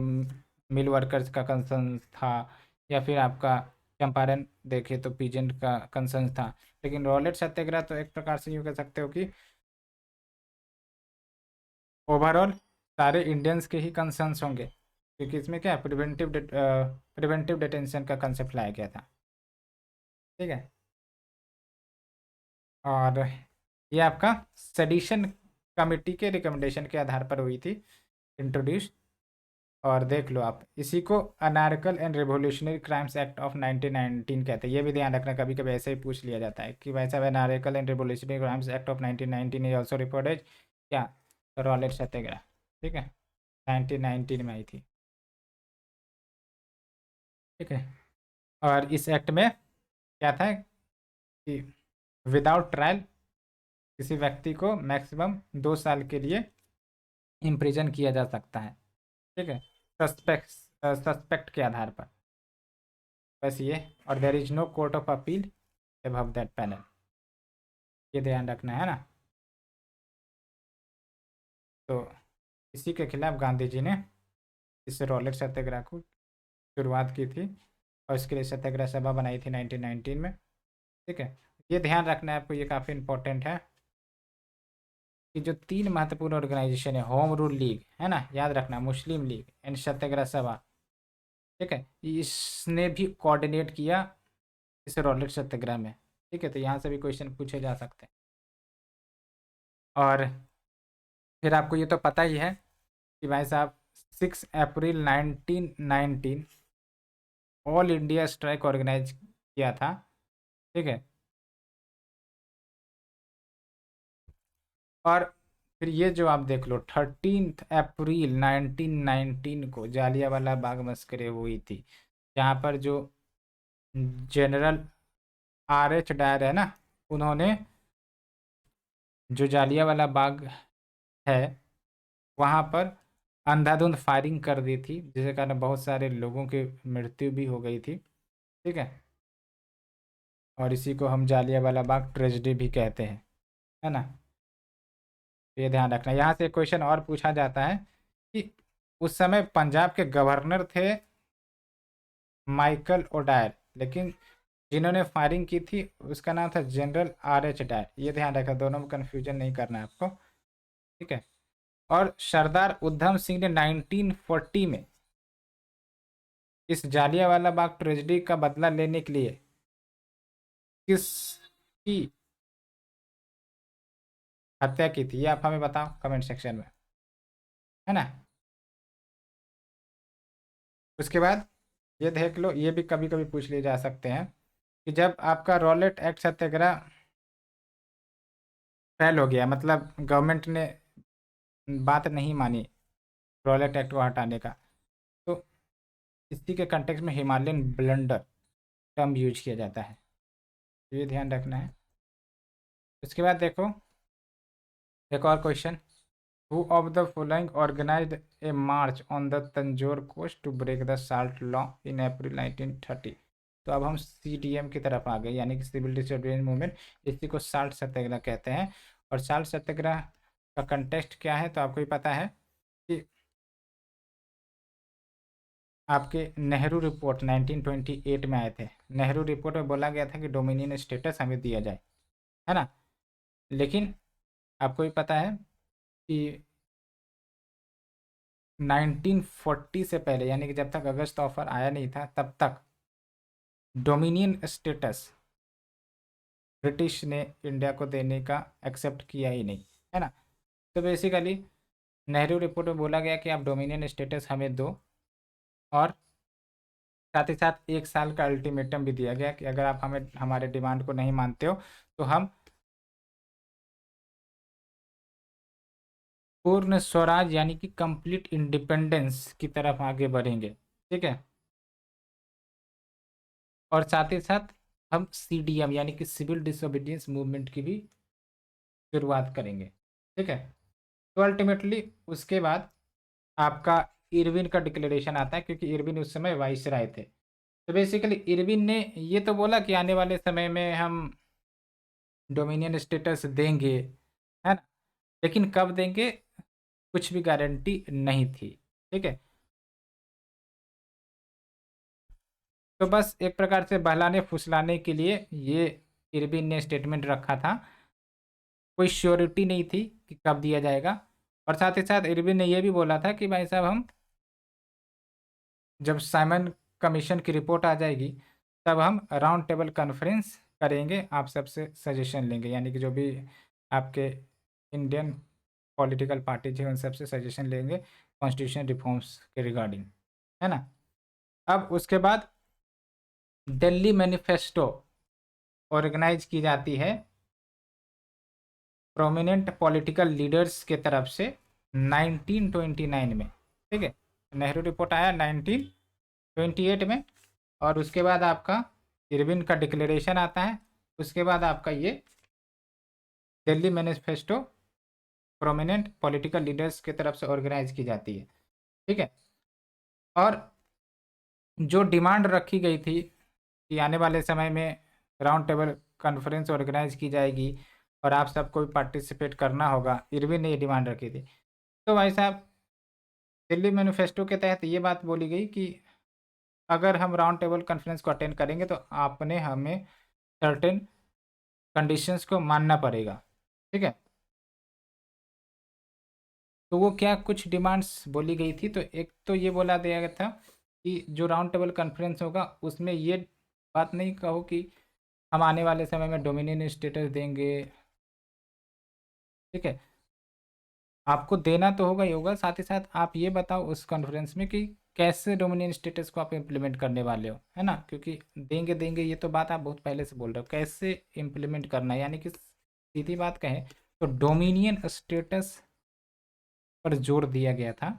मिल वर्कर्स का कंसर्न था, या फिर आपका चंपारण देखे तो पीजेंट का कंसर्न था। लेकिन रॉलेट सत्याग्रह तो एक प्रकार से यूँ कह सकते हो कि ओवरऑल सारे इंडियंस के ही कंसर्न्स होंगे, क्योंकि इसमें क्या प्रिवेंटिव डिटेंशन का कंसेप्ट लाया गया था। ठीक है, और ये आपका सेडिशन कमिटी के रिकमेंडेशन के आधार पर हुई थी इंट्रोड्यूस। और देख लो आप, इसी को anarchical and revolutionary crimes act of 1919 कहते हैं। ये भी ध्यान रखना, कभी कभी ऐसे ही पूछ लिया जाता है कि भाई साहब anarchical and revolutionary crimes act of 1919 is also reported क्या, रॉलेट सत्याग्रह। ठीक है, 1919 में आई थी। ठीक है, और इस एक्ट में क्या था कि विदाउट ट्रायल किसी व्यक्ति को मैक्सिमम 2 साल के लिए इम्प्रिजन किया जा सकता है। ठीक है, सस्पेक्ट के आधार पर, बस ये। और there is no court of appeal above that panel, ये ध्यान रखना है ना। तो इसी के खिलाफ गांधी जी ने इस रॉलेट सत्याग्रह को शुरुआत की थी, और इसके लिए सत्याग्रह सभा बनाई थी 1919 में। ठीक है, ये ध्यान रखना है आपको, ये काफ़ी इंपॉर्टेंट है कि जो 3 महत्वपूर्ण ऑर्गेनाइजेशन है, होम रूल लीग है ना, याद रखना, मुस्लिम लीग एंड सत्याग्रह सभा। ठीक है, इसने भी कोऑर्डिनेट किया इस रॉलेट सत्याग्रह में। ठीक है, तो यहाँ से भी क्वेश्चन पूछे जा सकते हैं। और फिर आपको ये तो पता ही है कि भाई साहब 6 अप्रैल 1919 ऑल इंडिया स्ट्राइक ऑर्गेनाइज किया था। ठीक है, और फिर ये जो आप देख लो 13 अप्रैल 1919 को जालियांवाला बाग मस्करी हुई थी, जहाँ पर जो जनरल RH डायर है ना, उन्होंने जो जालियांवाला बाग है वहाँ पर अंधाधुंध फायरिंग कर दी थी, जिसके कारण बहुत सारे लोगों की मृत्यु भी हो गई थी। ठीक है, और इसी को हम जालियांवाला बाग ट्रेजेडी भी कहते हैं, है ना। ये ध्यान रखना। यहाँ से क्वेश्चन और पूछा जाता है कि उस समय पंजाब के गवर्नर थे माइकल ओडायर, लेकिन जिन्होंने फायरिंग की थी उसका नाम था जनरल RH डायर। ये ध्यान रखना, दोनों में कन्फ्यूजन नहीं करना है आपको। ठीक है, और सरदार उधम सिंह ने 1940 में इस जालियांवाला बाग ट्रेजेडी का बदला लेने के लिए किसकी हत्या की थी, ये आप हमें बताओ कमेंट सेक्शन में, है ना। उसके बाद ये देख लो, ये भी कभी कभी पूछ लिए जा सकते हैं कि जब आपका रॉलेट एक्ट सत्याग्रह फेल हो गया, मतलब गवर्नमेंट ने बात नहीं मानी रॉलेट एक्ट को हटाने का, तो इसी के कंटेक्स्ट में हिमालयन ब्लंडर टर्म यूज किया जाता है, तो ये ध्यान रखना है। उसके बाद देखो एक और question, who of the following organized a march on the Tanjore coast to break the salt law in April 1930। तो अब हम CDM की तरफ आ गए, यानी कि सिविल डिसोबीडियंस मूवमेंट, इसी को साल्ट सत्याग्रह कहते हैं। और साल्ट सत्याग्रह का कंटेक्स्ट क्या है, तो आपको ही पता है कि आपके नेहरू रिपोर्ट 1928 में आए थे। नेहरू रिपोर्ट में बोला गया था कि डोमिनियन स्टेटस हमें दिया जाए, है ना। लेकिन आपको ही पता है कि 1940 से पहले, यानी कि जब तक अगस्त ऑफर आया नहीं था, तब तक डोमिनियन स्टेटस ब्रिटिश ने इंडिया को देने का एक्सेप्ट किया ही नहीं, है ना। तो बेसिकली नेहरू रिपोर्ट में बोला गया कि आप डोमिनियन स्टेटस हमें दो, और साथ ही साथ 1 साल का अल्टीमेटम भी दिया गया कि अगर आप हमें हमारे डिमांड को नहीं मानते हो तो हम पूर्ण स्वराज यानी कि कंप्लीट इंडिपेंडेंस की तरफ आगे बढ़ेंगे। ठीक है, और साथ ही साथ हम CDM यानी कि सिविल डिसोबीडियंस मूवमेंट की भी शुरुआत करेंगे। ठीक है, तो अल्टीमेटली उसके बाद आपका इरविन का डिक्लेरेशन आता है, क्योंकि इरविन उस समय वाइसराय थे। तो बेसिकली इरविन ने ये तो बोला कि आने वाले समय में हम डोमिनियन स्टेटस देंगे, है ना, लेकिन कब देंगे कुछ भी गारंटी नहीं थी। ठीक है, तो बस एक प्रकार से बहलाने फुसलाने के लिए ये इरविन ने स्टेटमेंट रखा था, कोई श्योरिटी नहीं थी कि कब दिया जाएगा। और साथ ही साथ इरविन ने यह भी बोला था कि भाई साहब हम जब साइमन कमीशन की रिपोर्ट आ जाएगी तब हम राउंड टेबल कॉन्फ्रेंस करेंगे, आप सबसे सजेशन लेंगे, यानी कि जो भी आपके इंडियन पॉलिटिकल पार्टीज हैं उन सबसे सजेशन लेंगे कॉन्स्टिट्यूशन रिफॉर्म्स के रिगार्डिंग, है ना। अब उसके बाद दिल्ली मैनिफेस्टो ऑर्गेनाइज की जाती है प्रोमिनेंट पॉलिटिकल लीडर्स के तरफ से 1929 में, ठीक है। नेहरू रिपोर्ट आया 1928 में, और उसके बाद आपका इरविन का डिक्लेरेशन आता है, उसके बाद आपका ये Delhi manifesto prominent political leaders की तरफ से ऑर्गेनाइज की जाती है, ठीक है। और जो डिमांड रखी गई थी कि आने वाले समय में राउंड टेबल कॉन्फ्रेंस ऑर्गेनाइज की जाएगी और आप सबको भी पार्टिसिपेट करना होगा, इरविन ने ये डिमांड रखी थी। तो भाई साहब दिल्ली मैनिफेस्टो के तहत ये बात बोली गई कि अगर हम राउंड टेबल कॉन्फ्रेंस को अटेंड करेंगे तो आपने हमें सर्टेन कंडीशंस को मानना पड़ेगा, ठीक है। तो वो क्या कुछ डिमांड्स बोली गई थी, तो एक तो ये बोला दिया गया था कि जो राउंड टेबल कॉन्फ्रेंस होगा उसमें ये बात नहीं कहो कि हम आने वाले समय में डोमिनियन स्टेटस देंगे, ठीक है। आपको देना तो होगा ही होगा, साथ ही साथ आप ये बताओ उस कॉन्फ्रेंस में कि कैसे डोमिनियन स्टेटस को आप इम्प्लीमेंट करने वाले हो, है ना। क्योंकि देंगे देंगे ये तो बात आप बहुत पहले से बोल रहे हो, कैसे इम्प्लीमेंट करना है, यानी कि सीधी बात कहें तो डोमिनियन स्टेटस पर जोर दिया गया था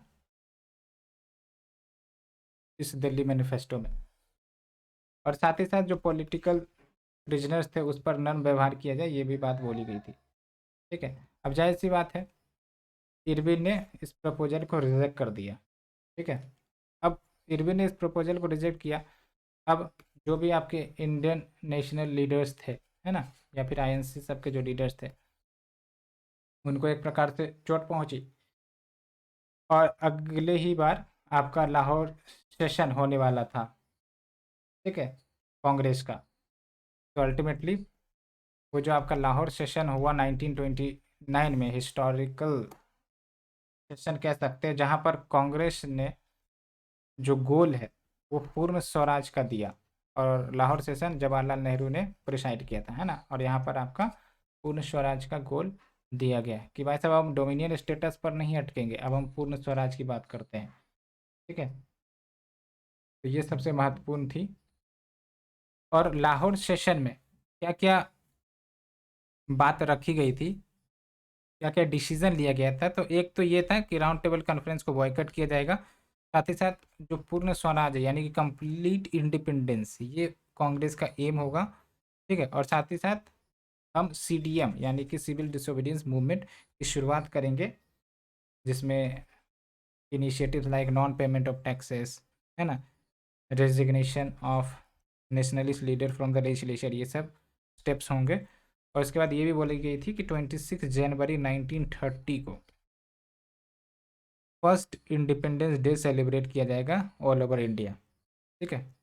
इस दिल्ली मैनिफेस्टो में। और साथ ही साथ जो पॉलिटिकल प्रिजनर्स थे उस पर नर्म व्यवहार किया जाए, ये भी बात बोली गई थी, ठीक है। अब जाहिर सी बात है इरविन ने इस प्रपोजल को रिजेक्ट कर दिया, ठीक है। अब इरविन ने इस प्रपोजल को रिजेक्ट किया। अब जो भी आपके इंडियन नेशनल लीडर्स थे, है ना, या फिर आईएनसी सब के जो लीडर्स थे उनको एक प्रकार से चोट पहुंची, और अगले ही बार आपका लाहौर सेशन होने वाला था, ठीक है, कांग्रेस का। तो अल्टीमेटली वो जो आपका लाहौर सेशन हुआ 1929 में, हिस्टोरिकल सेशन कह सकते हैं, जहाँ पर कांग्रेस ने जो गोल है वो पूर्ण स्वराज का दिया, और लाहौर सेशन जवाहरलाल नेहरू ने प्रिसाइड किया था, है ना। और यहाँ पर आपका पूर्ण स्वराज का गोल दिया गया है कि भाई साहब हम डोमिनियन स्टेटस पर नहीं अटकेंगे, अब हम पूर्ण स्वराज की बात करते हैं, ठीक है। तो ये सबसे महत्वपूर्ण थी। और लाहौर सेशन में क्या क्या बात रखी गई थी, क्या क्या डिसीजन लिया गया था, तो एक तो ये था कि राउंड टेबल कॉन्फ्रेंस को बॉयकट किया जाएगा, साथ ही साथ जो पूर्ण स्वराज है यानी कि कंप्लीट इंडिपेंडेंस, ये कांग्रेस का एम होगा, ठीक है। और साथ ही साथ हम सीडीएम यानी कि सिविल डिसोबीडियंस मूवमेंट की शुरुआत करेंगे, जिसमें initiatives like non payment of taxes, है ना, resignation of nationalist leader from the legislature, ये सब स्टेप्स होंगे। और इसके बाद ये भी बोली गई थी कि 26 जनवरी 1930 को फर्स्ट इंडिपेंडेंस डे सेलिब्रेट किया जाएगा ऑल ओवर इंडिया, ठीक है।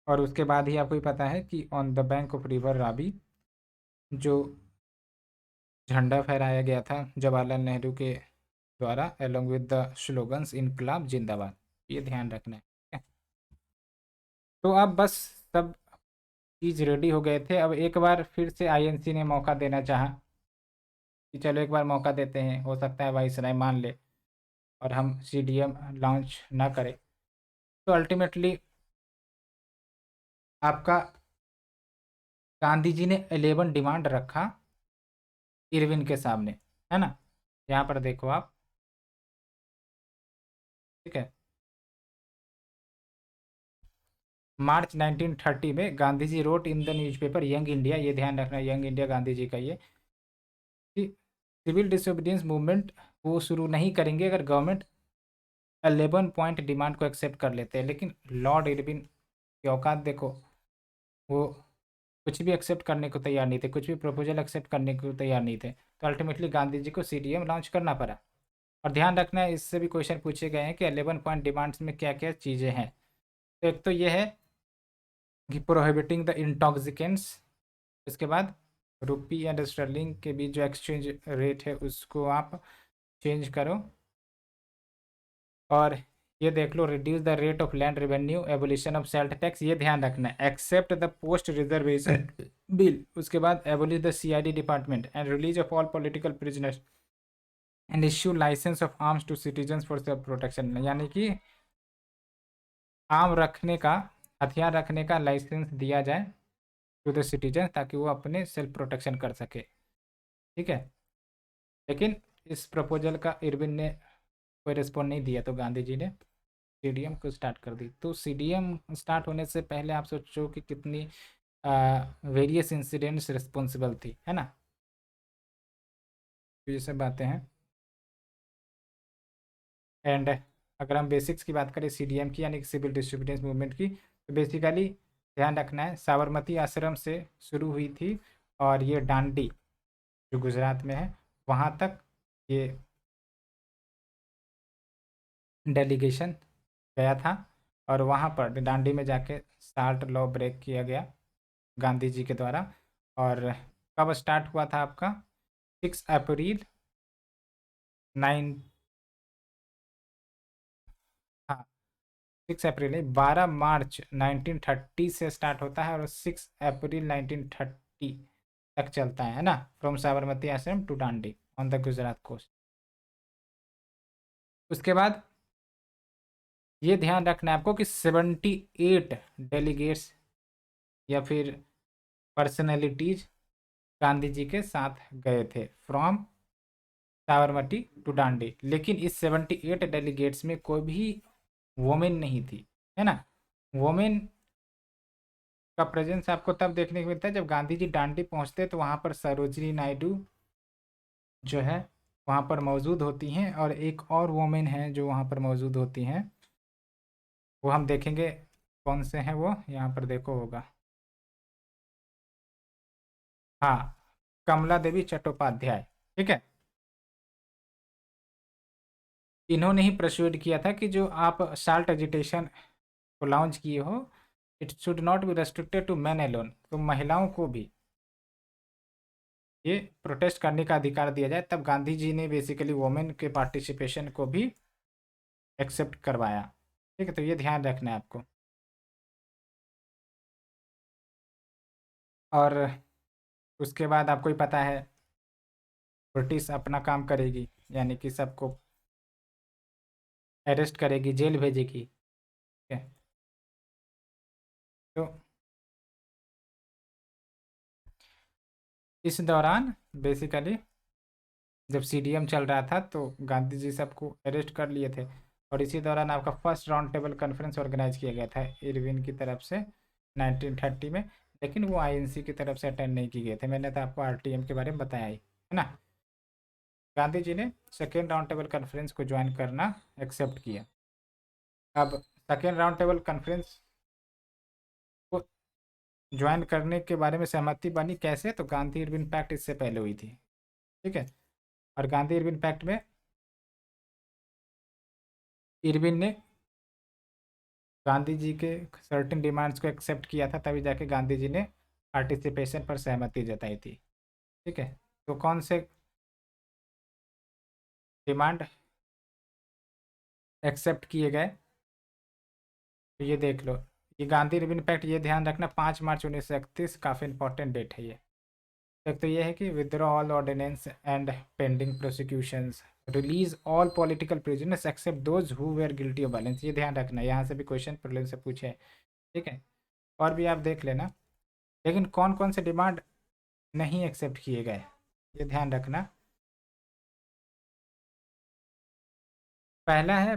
और उसके बाद ही आपको ही पता है कि on the bank of river Ravi जो झंडा फहराया गया था जवाहरलाल नेहरू के द्वारा अलोंग विद द स्लोगन्स इनकलाब जिंदाबाद, ये ध्यान रखना है, ठीक है? तो अब बस सब चीज़ रेडी हो गए थे। अब एक बार फिर से आईएनसी ने मौका देना चाहा कि चलो एक बार मौका देते हैं, हो सकता है वाइसराय मान ले और हम सीडीएम लॉन्च ना करें। तो अल्टीमेटली आपका गांधी जी ने 11 डिमांड रखा इरविन के सामने, है ना। यहाँ पर देखो आप, ठीक है। मार्च 1930 में Gandhi ji wrote in the newspaper Young India, ये ध्यान रखना यंग इंडिया गांधी जी का ये, कि सिविल डिसोबीडियंस मूवमेंट वो शुरू नहीं करेंगे अगर गवर्नमेंट 11 पॉइंट डिमांड को एक्सेप्ट कर लेते हैं। लेकिन लॉर्ड इरविन की औकात देखो, वो कुछ भी एक्सेप्ट करने को तैयार नहीं थे, कुछ भी प्रपोजल एक्सेप्ट करने को तैयार नहीं थे। तो अल्टीमेटली गांधी जी को सीडीएम लॉन्च करना पड़ा। और ध्यान रखना है इससे भी क्वेश्चन पूछे गए हैं कि 11 पॉइंट डिमांड्स में क्या क्या चीज़ें हैं। तो एक तो ये है कि प्रोहिबिटिंग द इंटॉक्सिकेंट्स, इसके बाद रुपी एंड स्टर्लिंग के बीच जो एक्सचेंज रेट है उसको आप चेंज करो। और ये देख लो, reduce the rate of land revenue, abolition of salt tax, ये ध्यान रखना है, except the post reservation bill. उसके बाद abolish the CID department and release of all political prisoners and issue license of arms to citizens for self protection, यानी कि आर्म रखने का, हथियार रखने का लाइसेंस दिया जाए टू द सिटीजन, ताकि वो अपने सेल्फ प्रोटेक्शन कर सके। ठीक है, लेकिन इस प्रपोजल का इरविन ने कोई रिस्पॉन्ड नहीं दिया, तो गांधी जी ने सीडीएम को स्टार्ट कर दी। तो सीडीएम स्टार्ट होने से पहले आप सोचो कि कितनी वेरियस इंसिडेंट्स रिस्पॉन्सिबल थी, है ना। तो ये सब बातें हैं। एंड अगर हम बेसिक्स की बात करें सीडीएम की, यानी कि सिविल डिसोबीडियंस मूवमेंट की, तो बेसिकली ध्यान रखना है, साबरमती आश्रम से शुरू हुई थी और ये डांडी जो गुजरात में है वहाँ तक ये डेलीगेशन गया था। और वहाँ पर डांडी में जाके साल्ट लॉ ब्रेक किया गया गांधी जी के द्वारा। और कब स्टार्ट हुआ था आपका? 6 अप्रैल 9, हाँ 6 अप्रैल नहीं, 12 मार्च 1930 से स्टार्ट होता है और 6 अप्रैल 1930 तक चलता है ना, from Sabarmati Ashram to Dandi on the Gujarat coast. उसके बाद ये ध्यान रखना है आपको कि 78 डेलीगेट्स या फिर पर्सनैलिटीज गांधी जी के साथ गए थे फ्रॉम साबरमती टू डांडी, लेकिन इस 78 डेलीगेट्स में कोई भी वोमेन नहीं थी, है ना। वोमेन का प्रेजेंस आपको तब देखने को मिलता है जब गांधी जी डांडी पहुंचते, तो वहां पर सरोजनी नायडू जो है वहां पर मौजूद होती हैं, और एक और वोमेन है जो वहां पर मौजूद होती हैं, वो हम देखेंगे कौन से हैं। वो यहाँ पर देखो होगा, हाँ, कमला देवी चट्टोपाध्याय। ठीक है, इन्होंने ही प्रस्यूड किया था कि जो आप साल्ट एजिटेशन को लॉन्च किए हो, it should not be restricted to man alone, तो महिलाओं को भी ये प्रोटेस्ट करने का अधिकार दिया जाए। तब गांधी जी ने बेसिकली वोमेन के पार्टिसिपेशन को भी एक्सेप्ट करवाया। ठीक है, तो ये ध्यान रखना है आपको। और उसके बाद आपको ही पता है, ब्रिटिश अपना काम करेगी, यानी कि सबको अरेस्ट करेगी, जेल भेजेगी। ठीक है, तो इस दौरान बेसिकली जब सीडीएम चल रहा था तो गांधी जी सबको अरेस्ट कर लिए थे। और इसी दौरान आपका first round table conference organise किया गया था इरविन की तरफ से 1930 में, लेकिन वो आईएनसी की तरफ से अटेंड नहीं किए गए थे। मैंने तो आपको आरटीएम के बारे में बताया ही है ना। गांधी जी ने सेकेंड राउंड टेबल कॉन्फ्रेंस को ज्वाइन करना एक्सेप्ट किया। अब सेकेंड राउंड टेबल कॉन्फ्रेंस को ज्वाइन करने के बारे में सहमति बनी कैसे, तो गांधी इरविन पैक्ट इससे पहले हुई थी। ठीक है, और गांधी इरविन पैक्ट में इरविन ने गांधी जी के सर्टेन डिमांड्स को एक्सेप्ट किया था, तभी जाके गांधी जी ने पार्टिसिपेशन पर सहमति जताई थी। ठीक है, तो कौन से डिमांड एक्सेप्ट किए गए, तो ये देख लो। ये गांधी रिबन पैक्ट, ये ध्यान रखना, 5 मार्च 1931 काफ़ी इंपॉर्टेंट डेट है ये। एक तो ये है कि withdraw all ordinance and pending prosecutions, release all political prisoners except those who were guilty of violence, ये ध्यान रखना, यहाँ से भी क्वेश्चन प्रीलिम्स से पूछे हैं। ठीक है, और भी आप देख लेना, लेकिन कौन कौन से डिमांड नहीं एक्सेप्ट किए गए ये ध्यान रखना। पहला है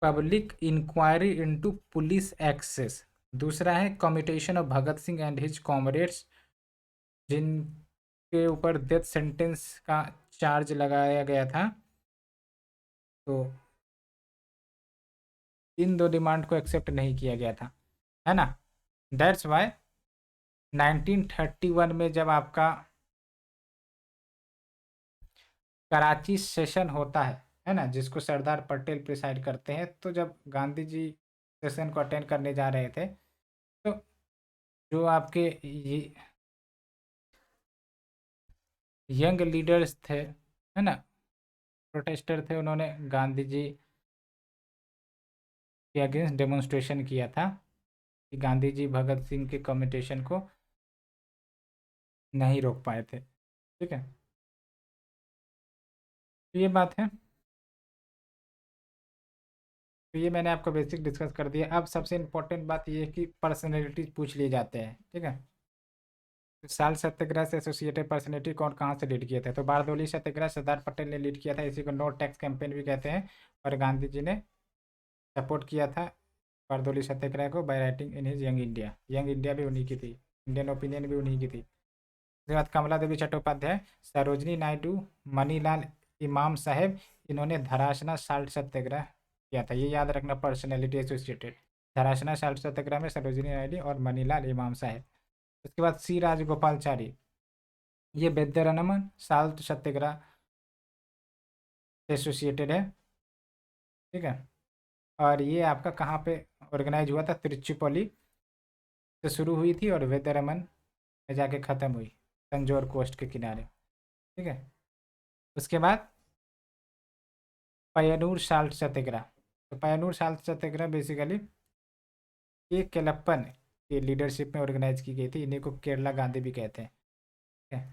public inquiry into police excess, दूसरा है commutation of Bhagat Singh and his comrades जिनके ऊपर डेथ सेंटेंस का चार्ज लगाया गया था। तो इन दो डिमांड को एक्सेप्ट नहीं किया गया था, है ना। दैट्स वाई 1931 में जब आपका कराची सेशन होता है ना, जिसको सरदार पटेल प्रिसाइड करते हैं, तो जब गांधी जी सेशन को अटेंड करने जा रहे थे, तो जो आपके ये यंग लीडर्स थे, है ना, प्रोटेस्टर थे, उन्होंने गांधी जी के अगेंस्ट डेमोन्स्ट्रेशन किया था कि गांधी जी भगत सिंह के कम्युनिकेशन को नहीं रोक पाए थे। ठीक है, तो ये बात है। तो ये मैंने आपको बेसिक डिस्कस कर दिया। अब सबसे इम्पोर्टेंट बात ये है कि पर्सनैलिटीज पूछ लिए जाते हैं। ठीक है, साल सत्याग्रह से एसोसिएटेड पर्सनैलिटी कौन कहाँ से लीड किए थे? तो बारदोली सत्याग्रह सरदार पटेल ने लीड किया था, इसी को नो टैक्स कैंपेन भी कहते हैं। और गांधी जी ने सपोर्ट किया था बारदोली सत्याग्रह को by writing in his young India. Young India भी उन्हीं की थी, इंडियन ओपिनियन भी उन्हीं की थी। उसके बाद कमला देवी चट्टोपाध्याय, सरोजनी नायडू, मनीलाल इमाम साहेब, इन्होंने धरासना साल्ट सत्याग्रह किया था। ये याद रखना, पर्सनैलिटी एसोसिएटेड। धरासना साल्ट सत्याग्रह में सरोजनी नायडू और मनीलाल इमाम साहेब। उसके बाद सी राजगोपालचारी, ये बेदरनमन साल्ट सत्याग्रह से एसोसिएटेड है। ठीक है, और ये आपका कहाँ पे ऑर्गेनाइज हुआ था? तिरुचिपल्ली से शुरू हुई थी और वेदरमन में जाके ख़त्म हुई, तंजौर कोस्ट के किनारे। ठीक है, उसके बाद पय्यनूर साल्ट सत्याग्रह। तो पय्यनूर साल्ट सत्याग्रह बेसिकली ये केलप्पन की लीडरशिप में ऑर्गेनाइज की गई थी। इन्हीं को केरला गांधी भी कहते हैं। ठीक है,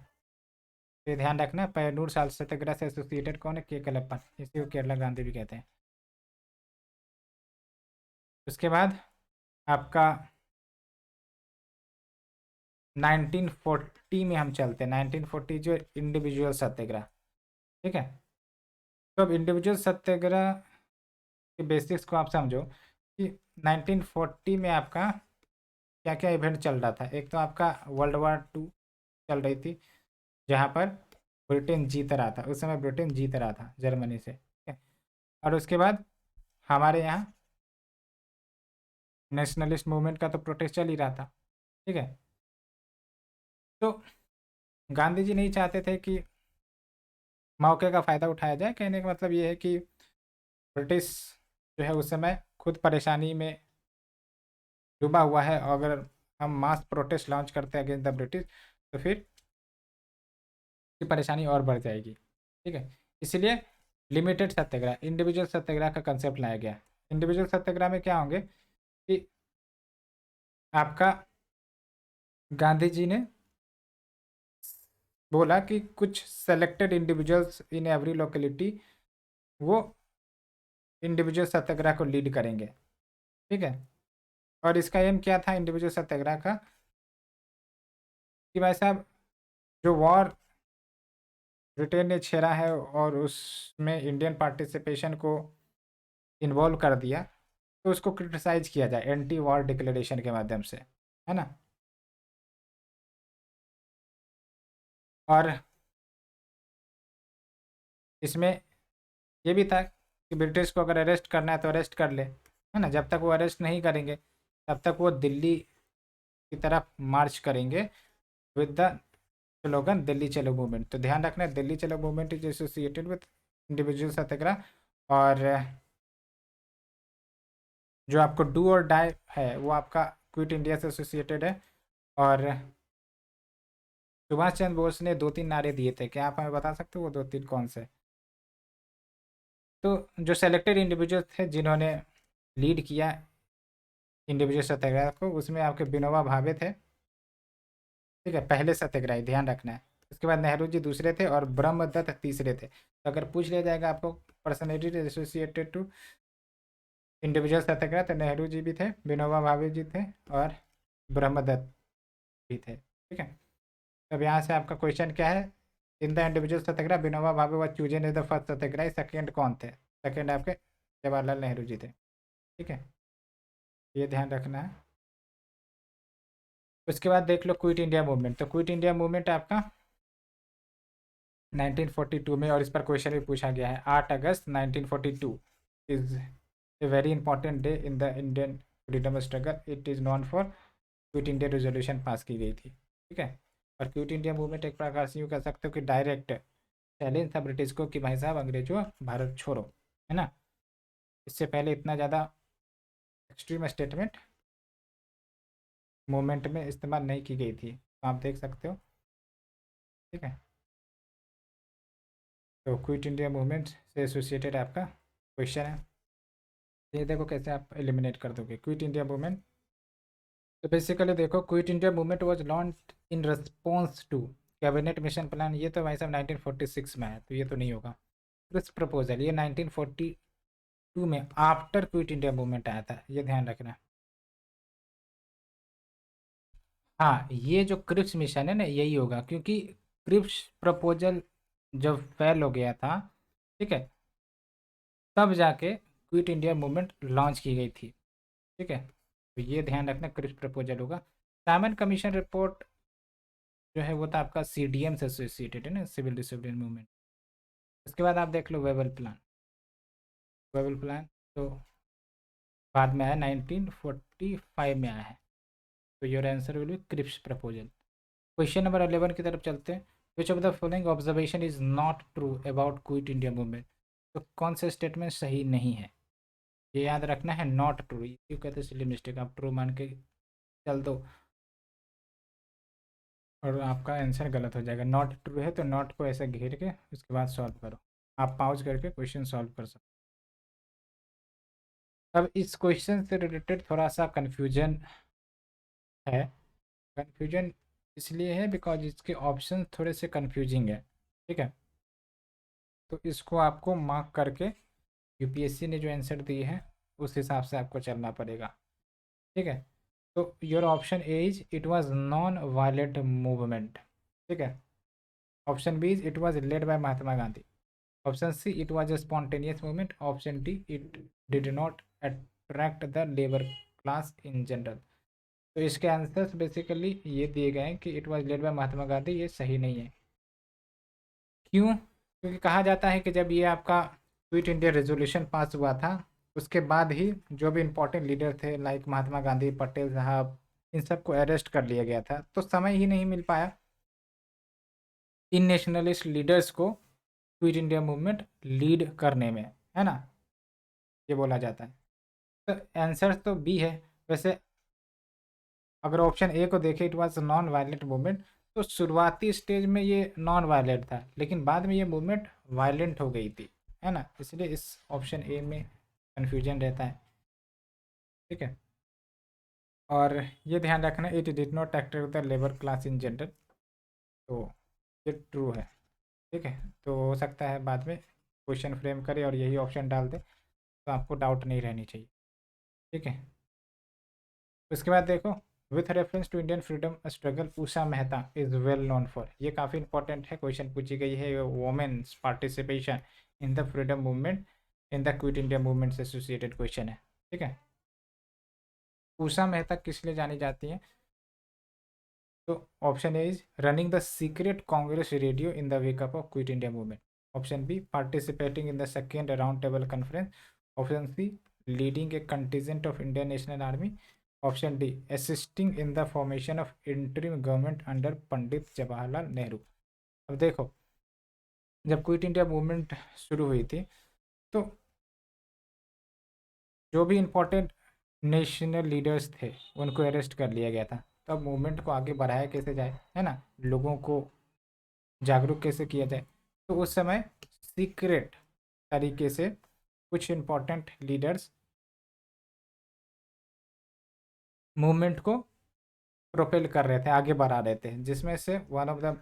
तो ये ध्यान रखना, पय्यनूर साल्ट सत्याग्रह से एसोसिएटेड कौन है? के केलप्पन, इसी को केरला गांधी भी कहते हैं। उसके बाद आपका 1940 में हम चलते हैं। 1940 जो इंडिविजुअल सत्याग्रह। ठीक है, तो अब इंडिविजुअल सत्याग्रह के बेसिक्स को आप समझो कि 1940 में आपका क्या क्या इवेंट चल रहा था। एक तो आपका वर्ल्ड वॉर 2 चल रही थी, जहाँ पर ब्रिटेन जीत रहा था। उस समय ब्रिटेन जीत रहा था जर्मनी से। ठीक है, और उसके बाद हमारे यहाँ नेशनलिस्ट मूवमेंट का तो प्रोटेस्ट चल ही रहा था। ठीक है, तो गांधी जी नहीं चाहते थे कि मौके का फ़ायदा उठाया जाए। कहने का मतलब ये है कि ब्रिटिश जो है उस समय खुद परेशानी में डूबा हुआ है, और अगर हम मास प्रोटेस्ट लॉन्च करते हैं अगेंस्ट द ब्रिटिश तो फिर की परेशानी और बढ़ जाएगी। ठीक है, इसलिए लिमिटेड सत्याग्रह, इंडिविजुअल सत्याग्रह का कंसेप्ट लाया गया। इंडिविजुअल सत्याग्रह में क्या होंगे कि आपका गांधी जी ने बोला कि कुछ selected individuals in every locality वो इंडिविजुअल सत्याग्रह को लीड करेंगे। ठीक है, और इसका एम क्या था इंडिविजुअल सत्याग्रह का? कि भाई साहब, जो वॉर ब्रिटेन ने छेड़ा है और उसमें इंडियन पार्टिसिपेशन को इन्वॉल्व कर दिया, तो उसको क्रिटिसाइज किया जाए एंटी वॉर डिक्लेरेशन के माध्यम से, है ना। और इसमें ये भी था कि ब्रिटिश को अगर अरेस्ट करना है तो अरेस्ट कर ले, है ना। जब तक वो अरेस्ट नहीं करेंगे तब तक वो दिल्ली की तरफ मार्च करेंगे with the slogan Delhi Chalo movement. तो ध्यान रखना, Delhi Chalo movement is associated with individual Satyagraha. और जो आपको डू और डाई है वो आपका क्विट इंडिया से एसोसिएटेड है। और सुभाष चंद्र बोस ने 2-3 नारे दिए थे, क्या आप हमें बता सकते हो वो 2-3 कौन से? तो जो सेलेक्टेड इंडिविजुअल थे जिन्होंने लीड किया इंडिविजुअल सत्याग्रह को, उसमें आपके विनोबा भावे थे। ठीक है, पहले सत्याग्रही, ध्यान रखना है। उसके बाद नेहरू जी दूसरे थे और ब्रह्मदत्त तीसरे थे। तो अगर पूछ लिया जाएगा आपको पर्सनैलिटी एसोसिएटेड टू इंडिविजुअल सत्याग्रह, तो नेहरू जी भी थे, विनोबा भावे जी थे और ब्रह्मदत्त भी थे। ठीक है, अब यहाँ से आपका क्वेश्चन क्या है? In the individual Satyagraha Vinoba Bhave was chosen is the first Satyagrahi. Second कौन थे? सेकेंड आपके जवाहरलाल नेहरू जी थे। ठीक है, ये ध्यान रखना है। उसके बाद देख लो क्विट इंडिया मूवमेंट। तो क्विट इंडिया मूवमेंट आपका 1942 में, और इस पर क्वेश्चन भी पूछा गया है। 8 अगस्त 1942 is a very important day in the Indian freedom struggle. It is non for quit India resolution pass की गई थी। ठीक है, और क्विट इंडिया मूवमेंट एक प्रकार से यूँ कह सकते हो कि डायरेक्ट चैलेंज था ब्रिटिश को कि भाई साहब अंग्रेजों भारत छोड़ो, है ना। इससे पहले इतना ज़्यादा एक्सट्रीम स्टेटमेंट मूवमेंट में इस्तेमाल नहीं की गई थी, तो आप देख सकते हो। ठीक है, तो क्विट इंडिया मूवमेंट से एसोसिएटेड आपका क्वेश्चन है। ये देखो कैसे आप एलिमिनेट कर दोगे क्विट इंडिया मूवमेंट। तो बेसिकली देखो Quit India movement was launched in response to Cabinet Mission Plan. ये तो भाई साहब 1946 में है, तो ये तो नहीं होगा। क्रिप्स प्रपोजल ये 1942 में आफ्टर क्विट इंडिया मूवमेंट आया था, ये ध्यान रखना। हाँ, ये जो क्रिप्स मिशन है ना यही होगा, क्योंकि क्रिप्स प्रपोजल जब फेल हो गया था, ठीक है, तब जाके क्विट इंडिया मूवमेंट लॉन्च की गई थी। ठीक है, तो ये ध्यान रखना क्रिप्स प्रपोजल होगा। साइमन कमीशन रिपोर्ट जो है वो तो आपका सीडीएम से एसोसिएटेड है ना, सिविल डिसोबीडियंस मूवमेंट। उसके बाद आप देख लो वेबल प्लान। वेबल प्लान तो बाद में आया, 1945 में आया है। तो your answer will be Cripps proposal. Question number 11 की तरफ चलते हैं। Which of the following observation is not true about quit India movement. तो कौन सा स्टेटमेंट सही नहीं है, ये याद रखना है। नॉट ट्रू क्यों कहते हैं, सिली मिस्टेक, आप ट्रू मान के चल दो और आपका आंसर गलत हो जाएगा। नॉट ट्रू है तो नॉट को ऐसे घेर के उसके बाद सॉल्व करो। आप पाउज करके क्वेश्चन सॉल्व कर सकते। अब इस क्वेश्चन से रिलेटेड थोड़ा सा कन्फ्यूजन है। कन्फ्यूजन इसलिए है बिकॉज इसके ऑप्शन थोड़े से कन्फ्यूजिंग है। ठीक है, तो इसको आपको मार्क करके यूपीएससी ने जो आंसर दिए हैं उस हिसाब से आपको चलना पड़ेगा। ठीक है, तो your option A is it was non violent movement. ठीक है, option B is it was led by Mahatma Gandhi. Option C it was a spontaneous movement. Option D it did not attract the labour class in general. तो इसके आंसर्स बेसिकली ये दिए गए हैं कि it was led by Mahatma Gandhi, ये सही नहीं है। क्यों? क्योंकि कहा जाता है कि जब ये आपका क्विट इंडिया रेजोल्यूशन पास हुआ था उसके बाद ही जो भी इम्पोर्टेंट लीडर थे लाइक महात्मा गांधी, पटेल साहब, इन सबको अरेस्ट कर लिया गया था, तो समय ही नहीं मिल पाया इन नेशनलिस्ट लीडर्स को क्विट इंडिया मूवमेंट लीड करने में, है ना, ये बोला जाता है। तो आंसर तो बी है। वैसे अगर ऑप्शन ए को देखें, it was non violent movement, तो शुरुआती स्टेज में ये नॉन वायलेंट था लेकिन बाद में ये मूवमेंट वायलेंट हो गई थी, है ना, इसलिए इस ऑप्शन ए में कन्फ्यूजन रहता है। ठीक है, और ये ध्यान रखना it did not attract the labour class in general, तो ये ट्रू है। ठीक है, तो हो सकता है बाद में क्वेश्चन फ्रेम करे और यही ऑप्शन डाल दे तो आपको डाउट नहीं रहनी चाहिए। ठीक है, उसके बाद देखो, with reference to Indian freedom struggle Usha Mehta is well known for. ये काफ़ी इंपॉर्टेंट है, क्वेश्चन पूछी गई है। Women's participation in the freedom movement in the quit India movement से एसोसिएटेड क्वेश्चन है। ठीक है, उषा मेहता किस लिए जानी जाती है? तो option A is running the secret Congress radio in the wake up of quit India movement. Option B participating in the second round table conference. Option C leading a contingent of Indian national army. Option D assisting in the formation of interim government under Pandit Jawaharlal Nehru. अब देखो, जब क्विट इंडिया मूवमेंट शुरू हुई थी तो जो भी इम्पोर्टेंट नेशनल लीडर्स थे उनको अरेस्ट कर लिया गया था। तब मूवमेंट को आगे बढ़ाया कैसे जाए, है ना, लोगों को जागरूक कैसे किया जाए, तो उस समय सीक्रेट तरीके से कुछ इम्पोर्टेंट लीडर्स मूवमेंट को प्रोपेल कर रहे थे, आगे बढ़ा रहे थे, जिसमें से one of the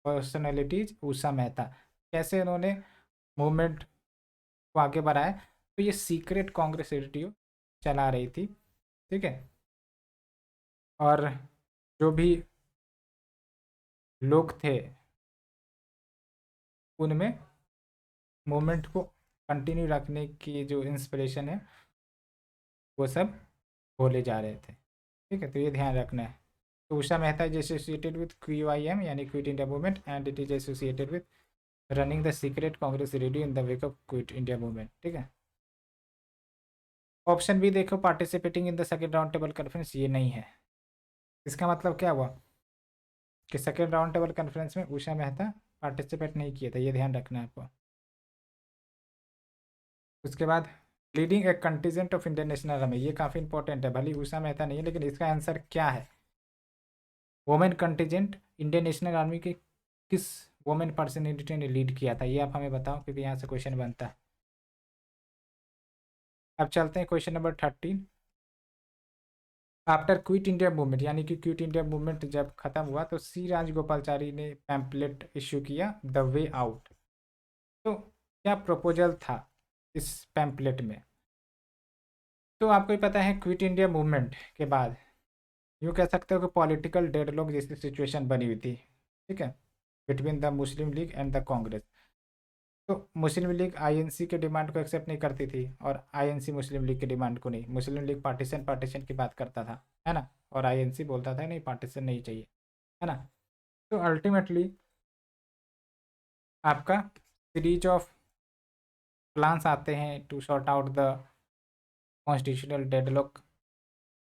personalities Usha Mehta. कैसे उन्होंने मूवमेंट को आगे बढ़ाया? तो ये सीक्रेट कांग्रेस रेडियो चला रही थी। ठीक है, और जो भी लोग थे उनमें मूवमेंट को कंटिन्यू रखने की जो इंस्पिरेशन है वो सब बोले जा रहे थे। ठीक है, तो ये ध्यान रखना है। तो Usha Mehta is associated with QIM यानी quit India movement and it is associated with running the secret Congress radio in the wake of quit India movement. ठीक है, ऑप्शन बी देखो, participating in the second round table conference, ये नहीं है। इसका मतलब क्या हुआ कि सेकेंड राउंड टेबल कॉन्फ्रेंस में उषा मेहता पार्टिसिपेट नहीं किए थे, ये ध्यान रखना है आपको। उसके बाद leading a contingent of Indian national army, ये काफ़ी इंपॉर्टेंट है, भले उषा मेहता नहीं है लेकिन इसका आंसर क्या है? Women contingent Indian national army के किस वुमेन पर्सनैलिटी ने लीड किया था, ये आप हमें बताओ, क्योंकि यहाँ से क्वेश्चन बनता है। अब चलते हैं question number 13। After quit India movement, यानी कि क्विट इंडिया मूवमेंट जब खत्म हुआ तो सी राजगोपालचारी ने पैम्पलेट इश्यू किया, द वे आउट। तो क्या प्रपोजल था इस पैम्पलेट में? तो आपको ही पता है, क्विट इंडिया मूवमेंट के बाद यूँ कह सकते हो कि पॉलिटिकल डेडलॉक जैसी सिचुएशन बनी हुई थी, ठीक है, between the Muslim league and the Congress. तो मुस्लिम लीग आईएनसी के डिमांड को एक्सेप्ट नहीं करती थी, और आईएनसी मुस्लिम लीग के डिमांड को नहीं। मुस्लिम लीग पार्टीशन पार्टीशन की बात करता था, है ना, और आईएनसी बोलता था नहीं, पार्टीशन नहीं चाहिए, है ना। तो अल्टीमेटली आपका सीरीज ऑफ प्लान्स आते हैं to sort out the constitutional deadlock,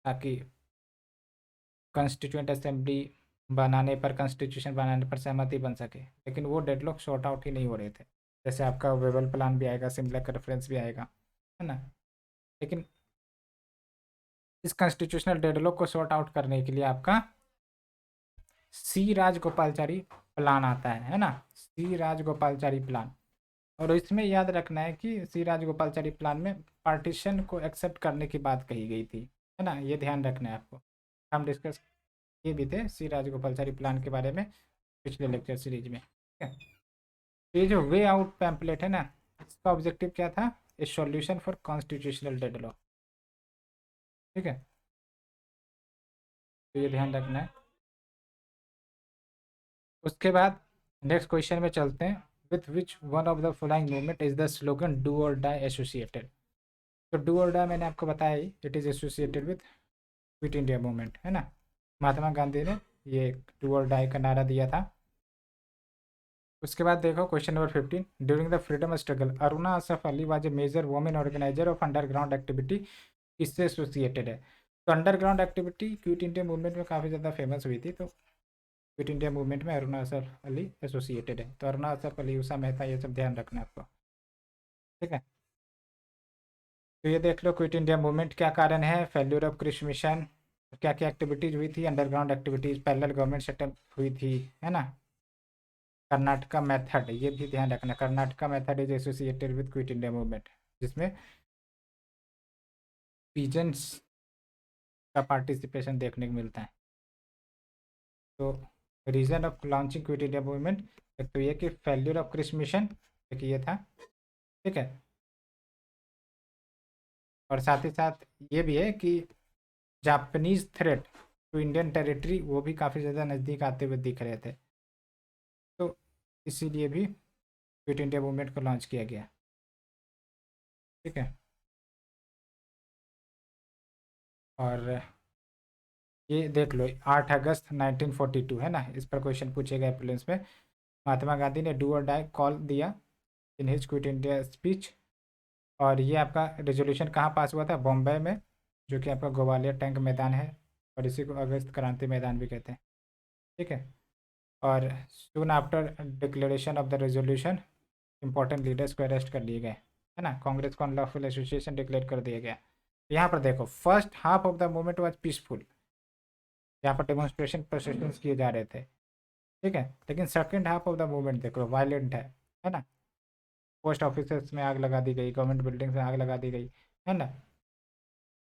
ताकि कॉन्स्टिट्यूएंट असेंबली बनाने पर, कॉन्स्टिट्यूशन बनाने पर सहमति बन सके। लेकिन वो डेडलॉक सॉर्ट आउट ही नहीं हो रहे थे। जैसे आपका वेबल प्लान भी आएगा, सिमलर का रेफरेंस भी आएगा, है ना। लेकिन इस कॉन्स्टिट्यूशनल डेडलॉक को सॉर्ट आउट करने के लिए आपका सी राजगोपालचारी प्लान आता है ना, सी राजगोपालचारी प्लान। और इसमें याद रखना है कि सी राजगोपालचारी प्लान में पार्टीशन को एक्सेप्ट करने की बात कही गई थी, है ना, ये ध्यान रखना है आपको। हम डिस्कस किए भी थे सी राजगोपालचारी प्लान के बारे में पिछले लेक्चर सीरीज में, ठीक है। तो ये जो वे आउट पैम्पलेट है ना, इसका ऑब्जेक्टिव क्या था? ए सॉल्यूशन फॉर कॉन्स्टिट्यूशनल डेडलॉक, ठीक है, तो ये ध्यान रखना है। उसके बाद नेक्स्ट क्वेश्चन में चलते हैं। With which one of the following movement is the slogan do और डाई एसोसिएटेड? तो डू और डाई मैंने आपको बताया ही, it is associated with quit India movement, है ना। महात्मा गांधी ने ये डू और डाई का नारा दिया था। उसके बाद देखो question number 15। During the freedom struggle Aruna Asaf Ali was a major women organiser of underground activity, किससे एसोसिएटेड है? तो underground activity quit India movement में काफ़ी ज़्यादा फेमस हुई थी, तो क्विट इंडिया मूवमेंट में अरुणा असफ अली एसोसिएटेड है। तो अरुणा असफ अली, उषा मेहता, ये सब ध्यान रखना है आपको, ठीक है। तो ये देख लो, क्विट इंडिया मूवमेंट क्या कारण है? फेल्यूर ऑफ कृषि मिशन, क्या क्या एक्टिविटीज़ हुई थी? Underground activities, parallel government setup हुई थी, है ना। कर्नाटका मेथड, ये भी ध्यान रखना, Karnataka method is associated with quit India movement, जिसमें पीजेंट्स का पार्टिसिपेशन देखने को मिलता है। तो reason of launching quit India movement, एक तो ये कि फेल्यूर ऑफ कृषि मिशन, एक ये था, ठीक है। और साथ ही साथ ये भी है कि Japanese threat to Indian territory, वो भी काफ़ी ज़्यादा नज़दीक आते हुए दिख रहे थे, तो इसीलिए भी क्विट इंडिया मूवमेंट को लॉन्च किया गया, ठीक है। और ये देख लो, 8 अगस्त 1942, है ना, इस पर क्वेश्चन पूछेगा प्रीलिम्स में। महात्मा गांधी ने डू और डाई कॉल दिया in his quit India speech. और ये आपका रेजोल्यूशन कहाँ पास हुआ था? बॉम्बे में, जो कि आपका ग्वालियर टैंक मैदान है, और इसी को अगस्त क्रांति मैदान भी कहते हैं, ठीक है। और soon after declaration of the resolution important leaders को अरेस्ट कर लिए गए, है ना। कांग्रेस को अनलॉफुल एसोसिएशन डिक्लेयर कर दिया गया। यहाँ पर देखो, first half of the movement was peaceful, यहाँ पर डेमोन्स्ट्रेशन प्रोसेशन किए जा रहे थे, ठीक है। लेकिन second half of the movement देखो वायलेंट है ना। पोस्ट ऑफिस में आग लगा दी गई, गवर्नमेंट बिल्डिंग्स में आग लगा दी गई, है ना।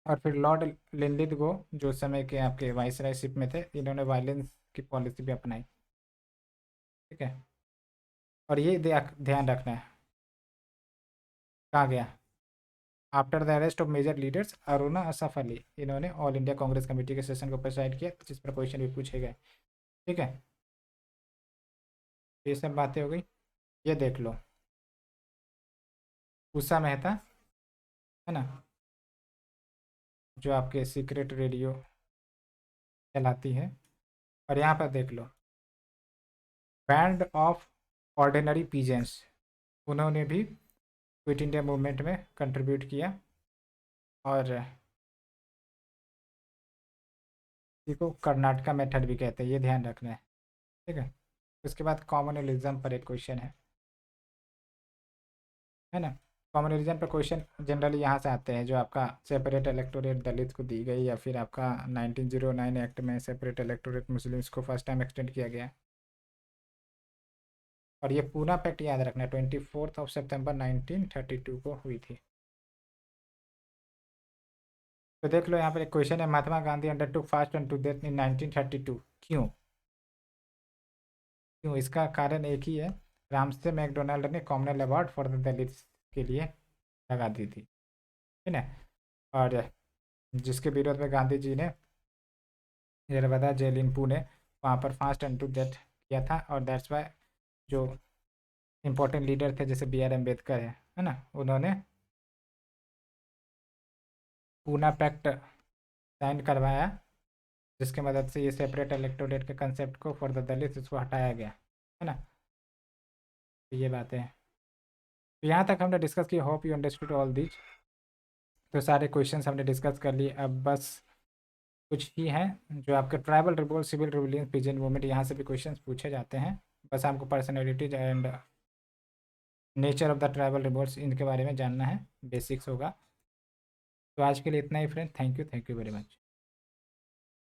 और फिर लॉर्ड लिंलिथ गो, जो उस समय के आपके वाइसरायशिप में थे, इन्होंने वायलेंस की पॉलिसी भी अपनाई, ठीक है। और ये ध्यान रखना है, कहा गया after the arrest of major leaders Aruna Asaf Ali, इन्होंने ऑल इंडिया कांग्रेस कमेटी के सेशन को प्रेसाइड किया, जिस पर क्वेश्चन भी पूछे गए, ठीक है। ये सब बातें हो गई। ये देख लो, उषा मेहता, है ना, जो आपके सीक्रेट रेडियो चलाती है। और यहाँ पर देख लो, बैंड ऑफ ऑर्डिनरी पीजेंट्स, उन्होंने भी क्विट इंडिया मूवमेंट में कंट्रीब्यूट किया। और इसी को कर्नाटका मेथड भी कहते हैं, ये ध्यान रखना है, ठीक है। उसके बाद कॉमनलिज्म पर एक क्वेश्चन है ना। कॉमनलिज्म पर क्वेश्चन जनरली यहाँ से आते हैं, जो आपका सेपरेट इलेक्टोरेट दलित को दी गई, या फिर आपका 1909 एक्ट में सेपरेट इलेक्टोरेट मुस्लिम्स को फर्स्ट टाइम एक्सटेंड किया गया, और ये पूना पैक्ट याद रखना 24 सितंबर 1932 को हुई थी। तो देख लो यहाँ पर एक क्वेश्चन है, Mahatma Gandhi undertook fast and to death in 1932, क्यों? क्यों? इसका कारण एक ही है, रामसे मैकडोनाल्ड ने Commonwealth award for the Dalit के लिए लगा दी थी, ठीक है। और जिसके विरोध में गांधी जी ने यरवदा जेल इन पुणे वहाँ पर फास्ट एंड टू डेथ किया था, और दैट्स वाई जो इम्पोर्टेंट लीडर थे जैसे B.R. अम्बेडकर है ना, उन्होंने पूना पैक्ट साइन करवाया, जिसके मदद से ये सेपरेट इलेक्टोरेट के कंसेप्ट को फॉर द दलित इसको हटाया गया, है ना। तो ये बातें हैं। तो यहाँ तक हमने डिस्कस किया, hope you understood all these. तो सारे क्वेश्चंस हमने डिस्कस कर लिए, अब बस कुछ ही हैं जो आपके tribal revolt, civil revolution, peasant movement, यहाँ से भी क्वेश्चंस पूछे जाते हैं। बस आपको personalities and nature of the tribal revolts इनके बारे में जानना है, बेसिक्स होगा। तो आज के लिए इतना ही friend, thank you very much.